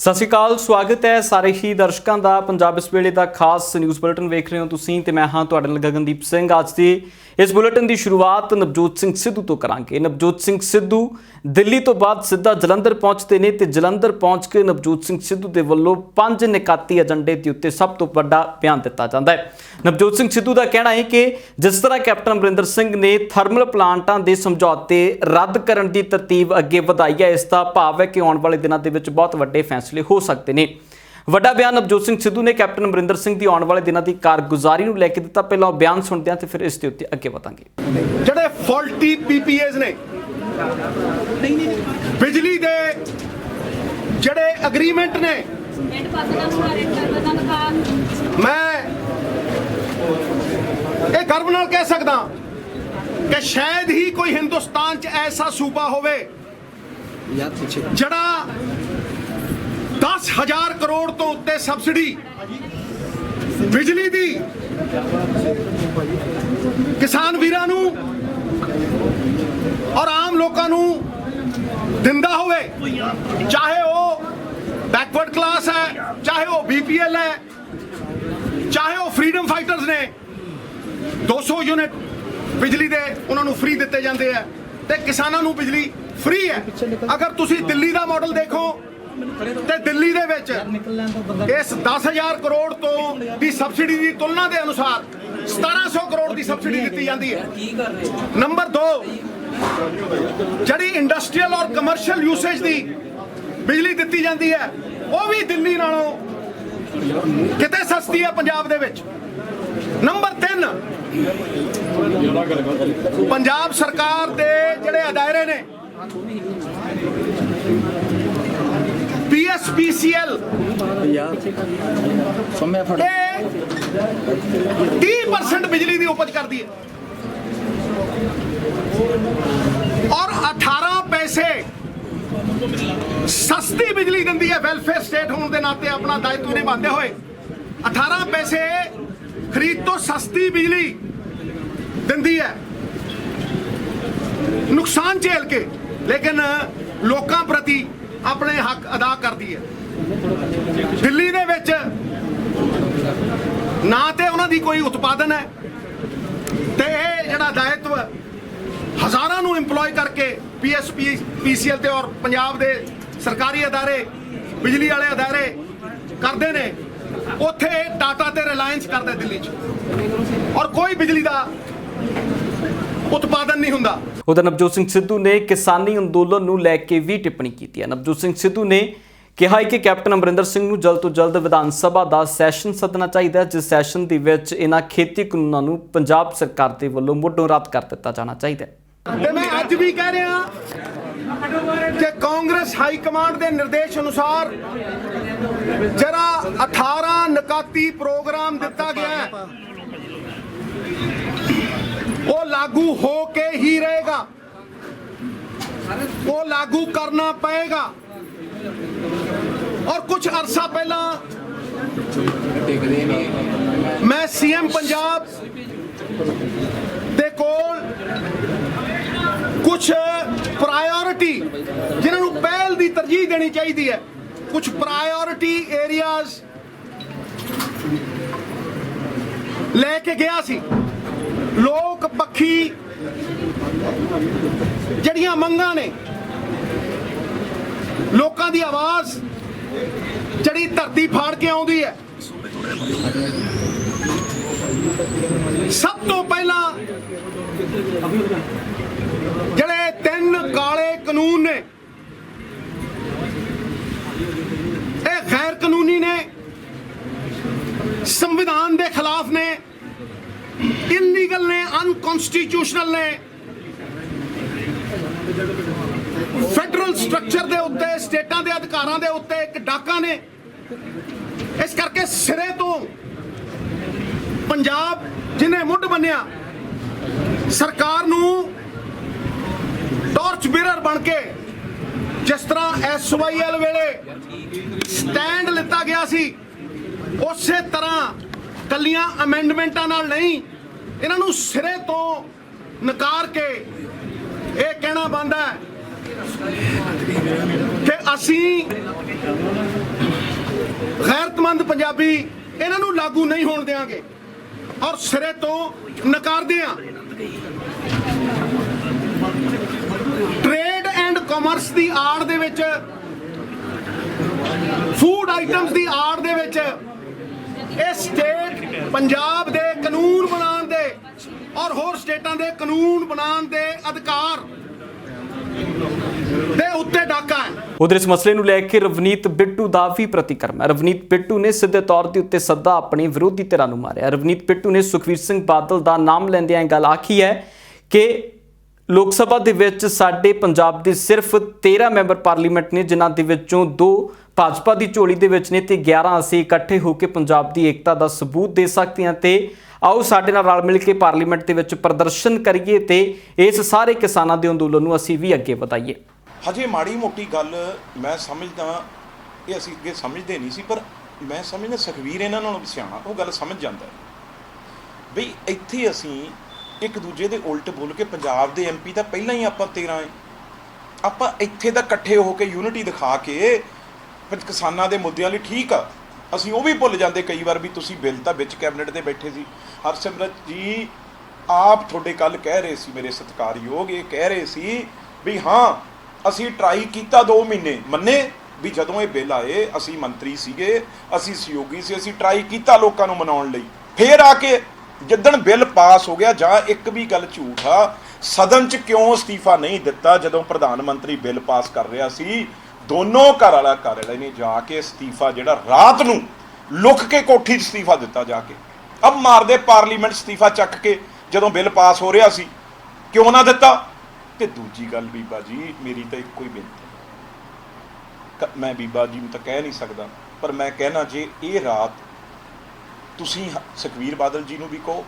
ਸਤਿ ਸ਼੍ਰੀ ਅਕਾਲ, ਸਵਾਗਤ ਹੈ ਸਾਰੇ ਹੀ ਦਰਸ਼ਕਾਂ ਦਾ ਪੰਜਾਬ ਇਸ ਵੇਲੇ ਦਾ ਖਾਸ ਨਿਊਜ਼ ਬੁਲੇਟਿਨ ਵੇਖ ਰਹੇ ਹੋ ਤੁਸੀਂ ਤੇ ਮੈਂ ਹਾਂ ਤੁਹਾਡੇ ਨਾਲ ਗਗਨਦੀਪ ਸਿੰਘ। ਅੱਜ ਦੀ ਇਸ ਬੁਲੇਟਿਨ ਦੀ ਸ਼ੁਰੂਆਤ ਨਵਜੋਤ ਸਿੰਘ ਸਿੱਧੂ ਤੋਂ ਕਰਾਂਗੇ। ਨਵਜੋਤ ਸਿੰਘ ਸਿੱਧੂ ਦਿੱਲੀ ਤੋਂ ਬਾਅਦ ਸਿੱਧਾ ਜਲੰਧਰ ਪਹੁੰਚਦੇ ਨੇ ਤੇ ਜਲੰਧਰ ਪਹੁੰਚ ਕੇ ਨਵਜੋਤ ਸਿੰਘ ਸਿੱਧੂ ਦੇ ਵੱਲੋਂ 5 ਨਿਕਾਤੀ ਏਜੰਡੇ ਦੇ ਉੱਤੇ ਸਭ ਤੋਂ ਵੱਡਾ ਬਿਆਨ ਦਿੱਤਾ ਜਾਂਦਾ ਹੈ। ਨਵਜੋਤ ਸਿੰਘ ਸਿੱਧੂ ਦਾ ਕਹਿਣਾ ਹੈ ਕਿ ਜਿਸ ਤਰ੍ਹਾਂ ਕੈਪਟਨ ਅਮਰਿੰਦਰ ਸਿੰਘ ਨੇ ਥਰਮਲ ਪਲਾਂਟਾਂ ਦੇ ਸਮਝੌਤੇ ਰੱਦ ਕਰਨ ਦੀ ਤਰਤੀਬ ਅੱਗੇ ਵਧਾਈ ਹੈ, ਇਸ ਦਾ ਭਾਵ ਹੈ ਕਿ ਆਉਣ ਵਾਲੇ ਦਿਨਾਂ ਦੇ ਵਿੱਚ ਬਹੁਤ ਵੱਡੇ ਫੈਸਲੇ ਹੋ ਸਕਦੇ ਨੇ। ਵੱਡਾ ਬਿਆਨ ਨਵਜੋਤ ਸਿੰਘ ਸਿੱਧੂ ਨੇ ਕੈਪਟਨ ਅਮਰਿੰਦਰ ਸਿੰਘ ਦੀ ਆਉਣ ਵਾਲੇ ਦਿਨਾਂ ਦੀ ਕਾਰਗੁਜ਼ਾਰੀ ਨੂੰ ਲੈ ਕੇ ਦਿੱਤਾ। ਪਹਿਲਾਂ ਬਿਆਨ ਸੁਣਦੇ ਹਾਂ ਤੇ ਫਿਰ ਇਸ ਦੇ ਉੱਤੇ ਅੱਗੇ ਵਧਾਂਗੇ। ਜਿਹੜੇ ਫਾਲਟੀ ਪੀਪੀਏਜ਼ ਨੇ, ਬਿਜਲੀ ਦੇ ਜਿਹੜੇ ਐਗਰੀਮੈਂਟ ਨੇ, ਮੈਂ ਇਹ ਗਰਵ ਨਾਲ ਕਹਿ ਸਕਦਾ ਕਿ ਸ਼ਾਇਦ ਹੀ ਕੋਈ ਹਿੰਦੁਸਤਾਨ 'ਚ ਐਸਾ ਸੂਬਾ ਹੋਵੇ ਜਿਹੜਾ 10,000 ਕਰੋੜ ਤੋਂ ਉੱਤੇ ਸਬਸਿਡੀ ਬਿਜਲੀ ਦੀ ਕਿਸਾਨ ਵੀਰਾਂ ਨੂੰ ਔਰ ਆਮ ਲੋਕਾਂ ਨੂੰ ਦਿੰਦਾ ਹੋਵੇ, ਚਾਹੇ ਉਹ ਬੈਕਵਰਡ ਕਲਾਸ ਹੈ, ਚਾਹੇ ਉਹ BPL ਹੈ, ਚਾਹੇ ਉਹ ਫਰੀडम ਫਾਈਟਰਸ ਨੇ। 200 ਯੂਨਿਟ ਬਿਜਲੀ ਦੇ ਉਹਨਾਂ ਨੂੰ ਫ੍ਰੀ ਦਿੱਤੇ ਜਾਂਦੇ ਆ ਤੇ ਕਿਸਾਨਾਂ ਨੂੰ ਬਿਜਲੀ ਫ੍ਰੀ ਹੈ। ਅਗਰ ਤੁਸੀਂ ਦਿੱਲੀ ਦਾ ਮਾਡਲ ਦੇਖੋ ਤੇ ਦਿੱਲੀ ਦੇ ਵਿੱਚ ਇਸ 10,000 ਕਰੋੜ ਤੋਂ ਦੀ ਸਬਸਿਡੀ ਦੀ ਤੁਲਨਾ ਦੇ ਅਨੁਸਾਰ 1700 ਕਰੋੜ ਦੀ ਸਬਸਿਡੀ ਦਿੱਤੀ ਜਾਂਦੀ ਹੈ। ਨੰਬਰ 2, ਜਿਹੜੀ ਇੰਡਸਟਰੀਅਲ ਔਰ ਕਮਰਸ਼ੀਅਲ ਯੂਸੇਜ ਦੀ ਬਿਜਲੀ ਦਿੱਤੀ ਜਾਂਦੀ ਹੈ ਉਹ ਵੀ ਦਿੱਲੀ ਨਾਲੋਂ ਕਿਤੇ ਸਸਤੀ ਹੈ ਪੰਜਾਬ ਦੇ ਵਿੱਚ। ਨੰਬਰ 3, ਪੰਜਾਬ ਸਰਕਾਰ ਦੇ ਜਿਹੜੇ ਅਦਾਰੇ ਨੇ PSPCL, 30% ਬਿਜਲੀ ਦੀ ਉਪਜ ਕਰਦੀ ਹੈ ਔਰ 18 ਪੈਸੇ ਸਸਤੀ ਬਿਜਲੀ ਦਿੰਦੀ ਹੈ। ਵੈਲਫੇਅਰ ਸਟੇਟ ਹੋਣ ਦੇ ਨਾਤੇ ਆਪਣਾ ਦਾਇਿਤਵ ਨਿਭਾਉਂਦੇ ਹੋਏ 18 ਪੈਸੇ ਖਰੀਦ ਤੋਂ ਸਸਤੀ ਬਿਜਲੀ ਦਿੰਦੀ ਹੈ, ਨੁਕਸਾਨ ਝੇਲ ਕੇ, ਲੇਕਿਨ ਲੋਕਾਂ ਪ੍ਰਤੀ ਆਪਣੇ ਹੱਕ ਅਦਾ ਕਰਦੀ ਹੈ। ਦਿੱਲੀ ਦੇ ਵਿੱਚ ਨਾ ਤੇ ਉਹਨਾਂ ਦੀ ਕੋਈ ਉਤਪਾਦਨ ਹੈ ਤੇ ਇਹ ਜਿਹੜਾ ਦਾਇਿਤਵ ਹਜ਼ਾਰਾਂ ਨੂੰ ਇੰਪਲੋਏ ਕਰਕੇ PSPCL ਤੇ ਔਰ ਪੰਜਾਬ ਦੇ ਸਰਕਾਰੀ ਅਦਾਰੇ, ਬਿਜਲੀ ਵਾਲੇ ਅਦਾਰੇ ਕਰਦੇ ਨੇ, ਉੱਥੇ ਟਾਟਾ ਤੇ ਰਿਲਾਇੰਸ ਕਰਦਾ ਦਿੱਲੀ 'ਚ ਔਰ ਕੋਈ ਬਿਜਲੀ ਦਾ ਉਤਪਾਦਨ ਨਹੀਂ ਹੁੰਦਾ। ਉਧਰ ਨਵਜੋਤ ਸਿੰਘ ਸਿੱਧੂ ਨੇ ਕਿਸਾਨੀ ਅੰਦੋਲਨ ਨੂੰ ਲੈ ਕੇ ਵੀ ਟਿੱਪਣੀ ਕੀਤੀ ਹੈ। ਨਵਜੋਤ ਸਿੰਘ ਸਿੱਧੂ ਨੇ ਕਿਹਾ ਕਿ ਕੈਪਟਨ ਅਮਰਿੰਦਰ ਸਿੰਘ ਨੂੰ ਜਲਦ ਤੋਂ ਜਲਦ ਵਿਧਾਨ ਸਭਾ ਦਾ ਸੈਸ਼ਨ ਸੱਦਣਾ ਚਾਹੀਦਾ ਹੈ, ਜਿਸ ਸੈਸ਼ਨ ਦੇ ਵਿੱਚ ਇਹਨਾਂ ਖੇਤੀ ਕਾਨੂੰਨਾਂ ਨੂੰ ਪੰਜਾਬ ਸਰਕਾਰ ਦੇ ਵੱਲੋਂ ਮੁੱਢੋਂ ਰੱਦ ਕਰ ਦਿੱਤਾ ਜਾਣਾ ਚਾਹੀਦਾ ਹੈ। ਤੇ ਮੈਂ ਅੱਜ ਵੀ ਕਹਿ ਰਿਹਾ ਕਿ ਕਾਂਗਰਸ ਹਾਈ ਕਮਾਂਡ ਦੇ ਨਿਰਦੇਸ਼ ਅਨੁਸਾਰ ਜਿਹੜਾ 18 ਨਿਕਾਤੀ ਪ੍ਰੋਗਰਾਮ ਦਿੱਤਾ ਗਿਆ ਹੈ ਉਹ ਲਾਗੂ ਹੋ ਕੇ ਹੀ ਰਹੇਗਾ, ਉਹ ਲਾਗੂ ਕਰਨਾ ਪਏਗਾ। ਔਰ ਕੁਝ ਅਰਸਾ ਪਹਿਲਾਂ ਮੈਂ CM ਪੰਜਾਬ ਦੇ ਕੋਲ ਕੁਝ ਪ੍ਰਾਇੋਰਿਟੀ, ਜਿਨ੍ਹਾਂ ਨੂੰ ਪਹਿਲ ਦੀ ਤਰਜੀਹ ਦੇਣੀ ਚਾਹੀਦੀ ਹੈ, ਕੁਝ ਪ੍ਰਾਇੋਰਿਟੀ ਏਰੀਆਜ਼ ਲੈ ਕੇ ਗਿਆ ਸੀ। ਲੋਕ ਪੱਖੀ ਜਿਹੜੀਆਂ ਮੰਗਾਂ ਨੇ, ਲੋਕਾਂ ਦੀ ਆਵਾਜ਼ ਜਿਹੜੀ ਧਰਤੀ ਫਾੜ ਕੇ ਆਉਂਦੀ ਹੈ, ਸਭ ਤੋਂ ਪਹਿਲਾਂ ਜਿਹੜੇ 3 ਕਾਲੇ ਕਾਨੂੰਨ ਨੇ, ਇਹ ਗੈਰ ਕਾਨੂੰਨੀ ਨੇ, ਸੰਵਿਧਾਨ ਦੇ ਖਿਲਾਫ ਨੇ, ਇਲੀਗਲ ਨੇ, ਅਨਕਨਸਟੀਟਿਊਸ਼ਨਲ ਨੇ, ਫੈਡਰਲ ਸਟਰਕਚਰ ਦੇ ਉੱਤੇ, ਸਟੇਟਾਂ ਦੇ ਅਧਿਕਾਰਾਂ ਦੇ ਉੱਤੇ ਇੱਕ ਡਾਕਾ ਨੇ। ਇਸ ਕਰਕੇ ਸਿਰੇ ਤੋਂ ਪੰਜਾਬ ਜਿਹਨੇ ਮੁੱਢ ਬੰਨਿਆ, ਸਰਕਾਰ ਨੂੰ ਟਾਰਚ ਬੀਅਰਰ ਬਣ ਕੇ, ਜਿਸ ਤਰ੍ਹਾਂ SYL ਵੇਲੇ ਸਟੈਂਡ ਲਿੱਤਾ ਗਿਆ ਸੀ, ਉਸੇ ਤਰ੍ਹਾਂ ਕੱਲੀਆਂ ਅਮੈਂਡਮੈਂਟਾਂ ਨਾਲ ਨਹੀਂ, ਇਹਨਾਂ ਨੂੰ ਸਿਰੇ ਤੋਂ ਨਕਾਰ ਕੇ ਇਹ ਕਹਿਣਾ ਬਣਦਾ ਹੈ ਕਿ ਅਸੀਂ ਗੈਰਤਮੰਦ ਪੰਜਾਬੀ ਇਹਨਾਂ ਨੂੰ ਲਾਗੂ ਨਹੀਂ ਹੋਣ ਦੇਵਾਂਗੇ ਔਰ ਸਿਰੇ ਤੋਂ ਨਕਾਰਦੇ ਹਾਂ। ਟ੍ਰੇਡ ਐਂਡ ਕਾਮਰਸ ਦੀ ਆੜ ਦੇ ਵਿੱਚ, ਫੂਡ ਆਈਟਮਸ ਦੀ ਆੜ ਦੇ ਵਿੱਚ ਇਹ ਸਟੇਟ ਪੰਜਾਬ ਦੇ ਕਾਨੂੰਨ ਬਣਾਉਣ ਦੇ ਔਰ ਹੋਰ ਸਟੇਟਾਂ ਦੇ ਕਾਨੂੰਨ ਬਣਾਉਣ ਦੇ ਅਧਿਕਾਰ ਦੇ ਉੱਤੇ ਡਾਕਾ ਹੈ। ਉਧਰ ਇਸ ਮਸਲੇ ਨੂੰ ਲੈ ਕੇ ਰਵਨੀਤ ਬਿੱਟੂ ਦਾ ਵੀ ਪ੍ਰਤੀਕਰਮ ਹੈ। ਰਵਨੀਤ ਬਿੱਟੂ ਨੇ ਸਿੱਧੇ ਤੌਰ ਦੇ ਉੱਤੇ ਸੱਦਾ ਆਪਣੇ ਵਿਰੋਧੀ ਧਿਰਾਂ ਨੂੰ ਮਾਰਿਆ। ਰਵਨੀਤ ਬਿੱਟੂ ਨੇ ਸੁਖਬੀਰ ਸਿੰਘ ਬਾਦਲ ਦਾ ਨਾਮ ਲੈਂਦਿਆਂ ਇਹ ਗੱਲ ਆਖੀ ਹੈ ਕਿ ਲੋਕ ਸਭਾ ਦੇ ਵਿੱਚ ਸਾਡੇ ਪੰਜਾਬ ਦੇ ਸਿਰਫ 13 ਮੈਂਬਰ ਪਾਰਲੀਮੈਂਟ ਨੇ, ਜਿਨ੍ਹਾਂ ਦੇ ਵਿੱਚੋਂ 2 ਭਾਜਪਾ ਦੀ ਝੋਲੀ ਦੇ ਵਿੱਚ ਨੇ ਤੇ 11 ਅਸੀਂ ਇਕੱਠੇ ਹੋ ਕੇ ਪੰਜਾਬ ਦੀ ਏਕਤਾ ਦਾ ਸਬੂਤ ਦੇ ਸਕਦੇ ਹਾਂ ਤੇ ਆਓ ਸਾਡੇ ਨਾਲ ਰਲ ਮਿਲ ਕੇ ਪਾਰਲੀਮੈਂਟ ਦੇ ਵਿੱਚ ਪ੍ਰਦਰਸ਼ਨ ਕਰੀਏ ਤੇ ਇਸ ਸਾਰੇ ਕਿਸਾਨਾਂ ਦੇ ਅੰਦੋਲਨ ਨੂੰ ਅਸੀਂ ਵੀ ਅੱਗੇ ਵਧਾਈਏ। ਹਜੇ ਮਾੜੀ ਮੋਟੀ ਗੱਲ ਮੈਂ ਸਮਝਦਾ, ਇਹ ਅਸੀਂ ਅੱਗੇ ਸਮਝਦੇ ਨਹੀਂ ਸੀ, ਪਰ ਮੈਂ ਸਮਝਦਾ ਸੁਖਬੀਰ ਇਹਨਾਂ ਨਾਲੋਂ ਵੀ ਸਿਆਣਾ, ਉਹ ਗੱਲ ਸਮਝ ਜਾਂਦਾ ਬਈ ਇੱਥੇ ਅਸੀਂ ਇੱਕ ਦੂਜੇ ਦੇ ਉਲਟ ਬੋਲ ਕੇ ਪੰਜਾਬ ਦੇ ਐਮਪੀ ਤਾਂ ਪਹਿਲਾਂ ਹੀ ਆਪਾਂ 13 ਹੈ, ਆਪਾਂ ਇੱਥੇ ਤਾਂ ਇਕੱਠੇ ਹੋ ਕੇ ਯੂਨਿਟੀ ਦਿਖਾ ਕੇ ਕਿਸਾਨਾਂ ਦੇ ਮੁੱਦਿਆਂ ਲਈ ਠੀਕ ਆ। ਅਸੀਂ ਉਹ ਵੀ ਭੁੱਲ ਜਾਂਦੇ ਕਈ ਵਾਰ ਵੀ ਤੁਸੀਂ ਬਿੱਲ ਤਾਂ ਵਿੱਚ ਕੈਬਨਿਟ ਦੇ ਬੈਠੇ ਸੀ। ਹਰਸਿਮਰਤ ਜੀ ਆਪ ਤੁਹਾਡੇ ਕੱਲ ਕਹਿ ਰਹੇ ਸੀ, ਮੇਰੇ ਸਤਿਕਾਰਯੋਗ ਇਹ ਕਹਿ ਰਹੇ ਸੀ ਵੀ ਹਾਂ ਅਸੀਂ ਟਰਾਈ ਕੀਤਾ 2 ਮਹੀਨੇ, ਮੰਨੇ ਵੀ ਜਦੋਂ ਇਹ ਬਿੱਲ ਆਏ ਅਸੀਂ ਮੰਤਰੀ ਸੀਗੇ, ਅਸੀਂ ਸਹਿਯੋਗੀ ਸੀ, ਅਸੀਂ ਟਰਾਈ ਕੀਤਾ ਲੋਕਾਂ ਨੂੰ ਮਨਾਉਣ ਲਈ। ਫੇਰ ਆ ਕੇ ਜਿੱਦਣ ਬਿੱਲ ਪਾਸ ਹੋ ਗਿਆ, ਜਾਂ ਇੱਕ ਵੀ ਗੱਲ ਝੂਠ ਆ, ਸਦਨ 'ਚ ਕਿਉਂ ਅਸਤੀਫਾ ਨਹੀਂ ਦਿੱਤਾ ਜਦੋਂ ਪ੍ਰਧਾਨ ਮੰਤਰੀ ਬਿੱਲ ਪਾਸ ਕਰ ਰਿਹਾ ਸੀ? ਦੋਨੋਂ ਘਰ ਵਾਲਾ ਕਾਰਜ ਨੇ ਜਾ ਕੇ ਅਸਤੀਫਾ ਜਿਹੜਾ ਰਾਤ ਨੂੰ ਲੁਕ ਕੇ ਕੋਠੀ 'ਚ ਅਸਤੀਫਾ ਦਿੱਤਾ ਜਾ ਕੇ। ਅਬ ਮਾਰਦੇ ਪਾਰਲੀਮੈਂਟ ਅਸਤੀਫਾ ਚੱਕ ਕੇ ਜਦੋਂ ਬਿੱਲ ਪਾਸ ਹੋ ਰਿਹਾ ਸੀ, ਕਿਉਂ ਨਾ ਦਿੱਤਾ? ਤੇ ਦੂਜੀ ਗੱਲ ਬੀਬਾ ਜੀ, ਮੇਰੀ ਤਾਂ ਇੱਕੋ ਹੀ ਬੇਨਤੀ, ਮੈਂ ਬੀਬਾ ਜੀ ਨੂੰ ਤਾਂ ਕਹਿ ਨਹੀਂ ਸਕਦਾ, ਪਰ ਮੈਂ ਕਹਿਣਾ ਜੇ ਇਹ ਰਾਤ ਤੁਸੀਂ ਸੁਖਬੀਰ ਬਾਦਲ ਜੀ ਨੂੰ ਵੀ ਕਹੋ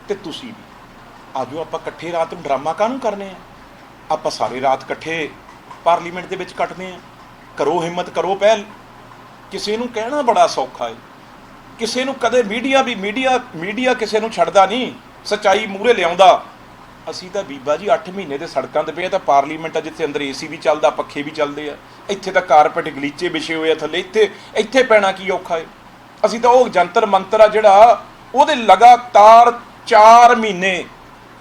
ਤੇ ਤੁਸੀਂ ਵੀ ਆਜੋ, ਆਪਾਂ ਇਕੱਠੇ ਰਾਤ ਨੂੰ ਡਰਾਮਾ ਕਾਹਨੂੰ ਕਰਨੇ ਆ? ਆਪਾਂ ਸਾਰੇ ਰਾਤ ਇਕੱਠੇ ਪਾਰਲੀਮੈਂਟ ਦੇ ਵਿੱਚ ਕੱਟਦੇ ਆ। ਕਰੋ ਹਿੰਮਤ, ਕਰੋ ਪਹਿਲ। ਕਿਸੇ ਨੂੰ ਕਹਿਣਾ ਬੜਾ ਸੌਖਾ ਹੈ, ਕਿਸੇ ਨੂੰ ਕਦੇ ਮੀਡੀਆ ਕਿਸੇ ਨੂੰ ਛੱਡਦਾ ਨਹੀਂ, ਸੱਚਾਈ ਮੂਹਰੇ ਲਿਆਉਂਦਾ। ਅਸੀਂ ਤਾਂ ਬੀਬਾ ਜੀ 8 ਮਹੀਨੇ ਦੇ ਸੜਕਾਂ 'ਤੇ ਪਏ, ਤਾਂ ਪਾਰਲੀਮੈਂਟ ਆ ਜਿੱਥੇ ਅੰਦਰ AC ਵੀ ਚੱਲਦਾ, ਪੱਖੇ ਵੀ ਚੱਲਦੇ ਆ, ਇੱਥੇ ਤਾਂ ਕਾਰਪੈਟ ਗਲੀਚੇ ਵਿਛੇ ਹੋਏ ਆ ਥੱਲੇ, ਇੱਥੇ ਪੈਣਾ ਕੀ ਔਖਾ ਹੈ? ਅਸੀਂ ਤਾਂ ਉਹ ਜੰਤਰ ਮੰਤਰ ਆ ਜਿਹੜਾ ਉਹਦੇ ਲਗਾਤਾਰ 4 ਮਹੀਨੇ,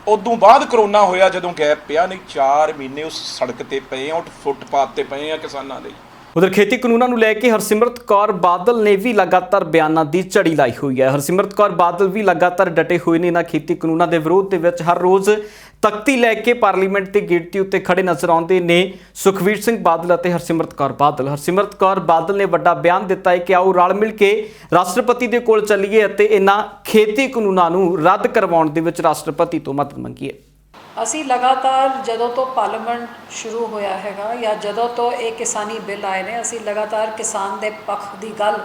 ਉਦੋਂ ਬਾਅਦ ਕਰੋਨਾ ਹੋਇਆ ਜਦੋਂ ਗੈਪ ਪਿਆ, ਨਹੀਂ 4 ਮਹੀਨੇ ਉਸ ਸੜਕ ਤੇ ਪਏ ਆ, ਫੁੱਟਪਾਥ ਤੇ ਪਏ ਆ ਕਿਸਾਨਾਂ ਦੇ। ਉਧਰ ਖੇਤੀ ਕਾਨੂੰਨਾਂ ਨੂੰ ਲੈ ਕੇ ਹਰਸਿਮਰਤ ਕੌਰ ਬਾਦਲ ਨੇ ਵੀ ਲਗਾਤਾਰ ਬਿਆਨਾਂ ਦੀ ਝੜੀ ਲਾਈ ਹੋਈ ਹੈ। ਹਰਸਿਮਰਤ ਕੌਰ ਬਾਦਲ ਵੀ ਲਗਾਤਾਰ ਡਟੇ ਹੋਏ ਨੇ ਇਹਨਾਂ ਖੇਤੀ ਕਾਨੂੰਨਾਂ ਦੇ ਵਿਰੋਧ ਦੇ ਵਿੱਚ। ਹਰ ਰੋਜ਼ ਤਖਤੀ ਲੈ ਕੇ ਪਾਰਲੀਮੈਂਟ ਦੇ ਗੇਟ ਦੇ ਉੱਤੇ ਖੜੇ ਨਜ਼ਰ ਆਉਂਦੇ ਨੇ ਸੁਖਬੀਰ ਸਿੰਘ ਬਾਦਲ ਅਤੇ ਹਰਸਿਮਰਤ ਕੌਰ ਬਾਦਲ। ਹਰਸਿਮਰਤ ਕੌਰ ਬਾਦਲ ਨੇ ਵੱਡਾ ਬਿਆਨ ਦਿੱਤਾ ਹੈ ਕਿ ਆਓ ਰਲ ਮਿਲ ਕੇ ਰਾਸ਼ਟਰਪਤੀ ਦੇ ਕੋਲ ਚੱਲੀਏ ਅਤੇ ਇਹਨਾਂ ਖੇਤੀ ਕਾਨੂੰਨਾਂ ਨੂੰ ਰੱਦ ਕਰਵਾਉਣ ਦੇ ਵਿੱਚ ਰਾਸ਼ਟਰਪਤੀ ਤੋਂ ਮਦਦ ਮੰਗੀਏ। ਅਸੀਂ ਲਗਾਤਾਰ ਜਦੋਂ ਤੋਂ ਪਾਰਲੀਮੈਂਟ ਸ਼ੁਰੂ ਹੋਇਆ ਹੈਗਾ ਜਾਂ ਜਦੋਂ ਤੋਂ ਇਹ ਕਿਸਾਨੀ ਬਿੱਲ ਆਏ ਨੇ, ਅਸੀਂ ਲਗਾਤਾਰ ਕਿਸਾਨ ਦੇ ਪੱਖ ਦੀ ਗੱਲ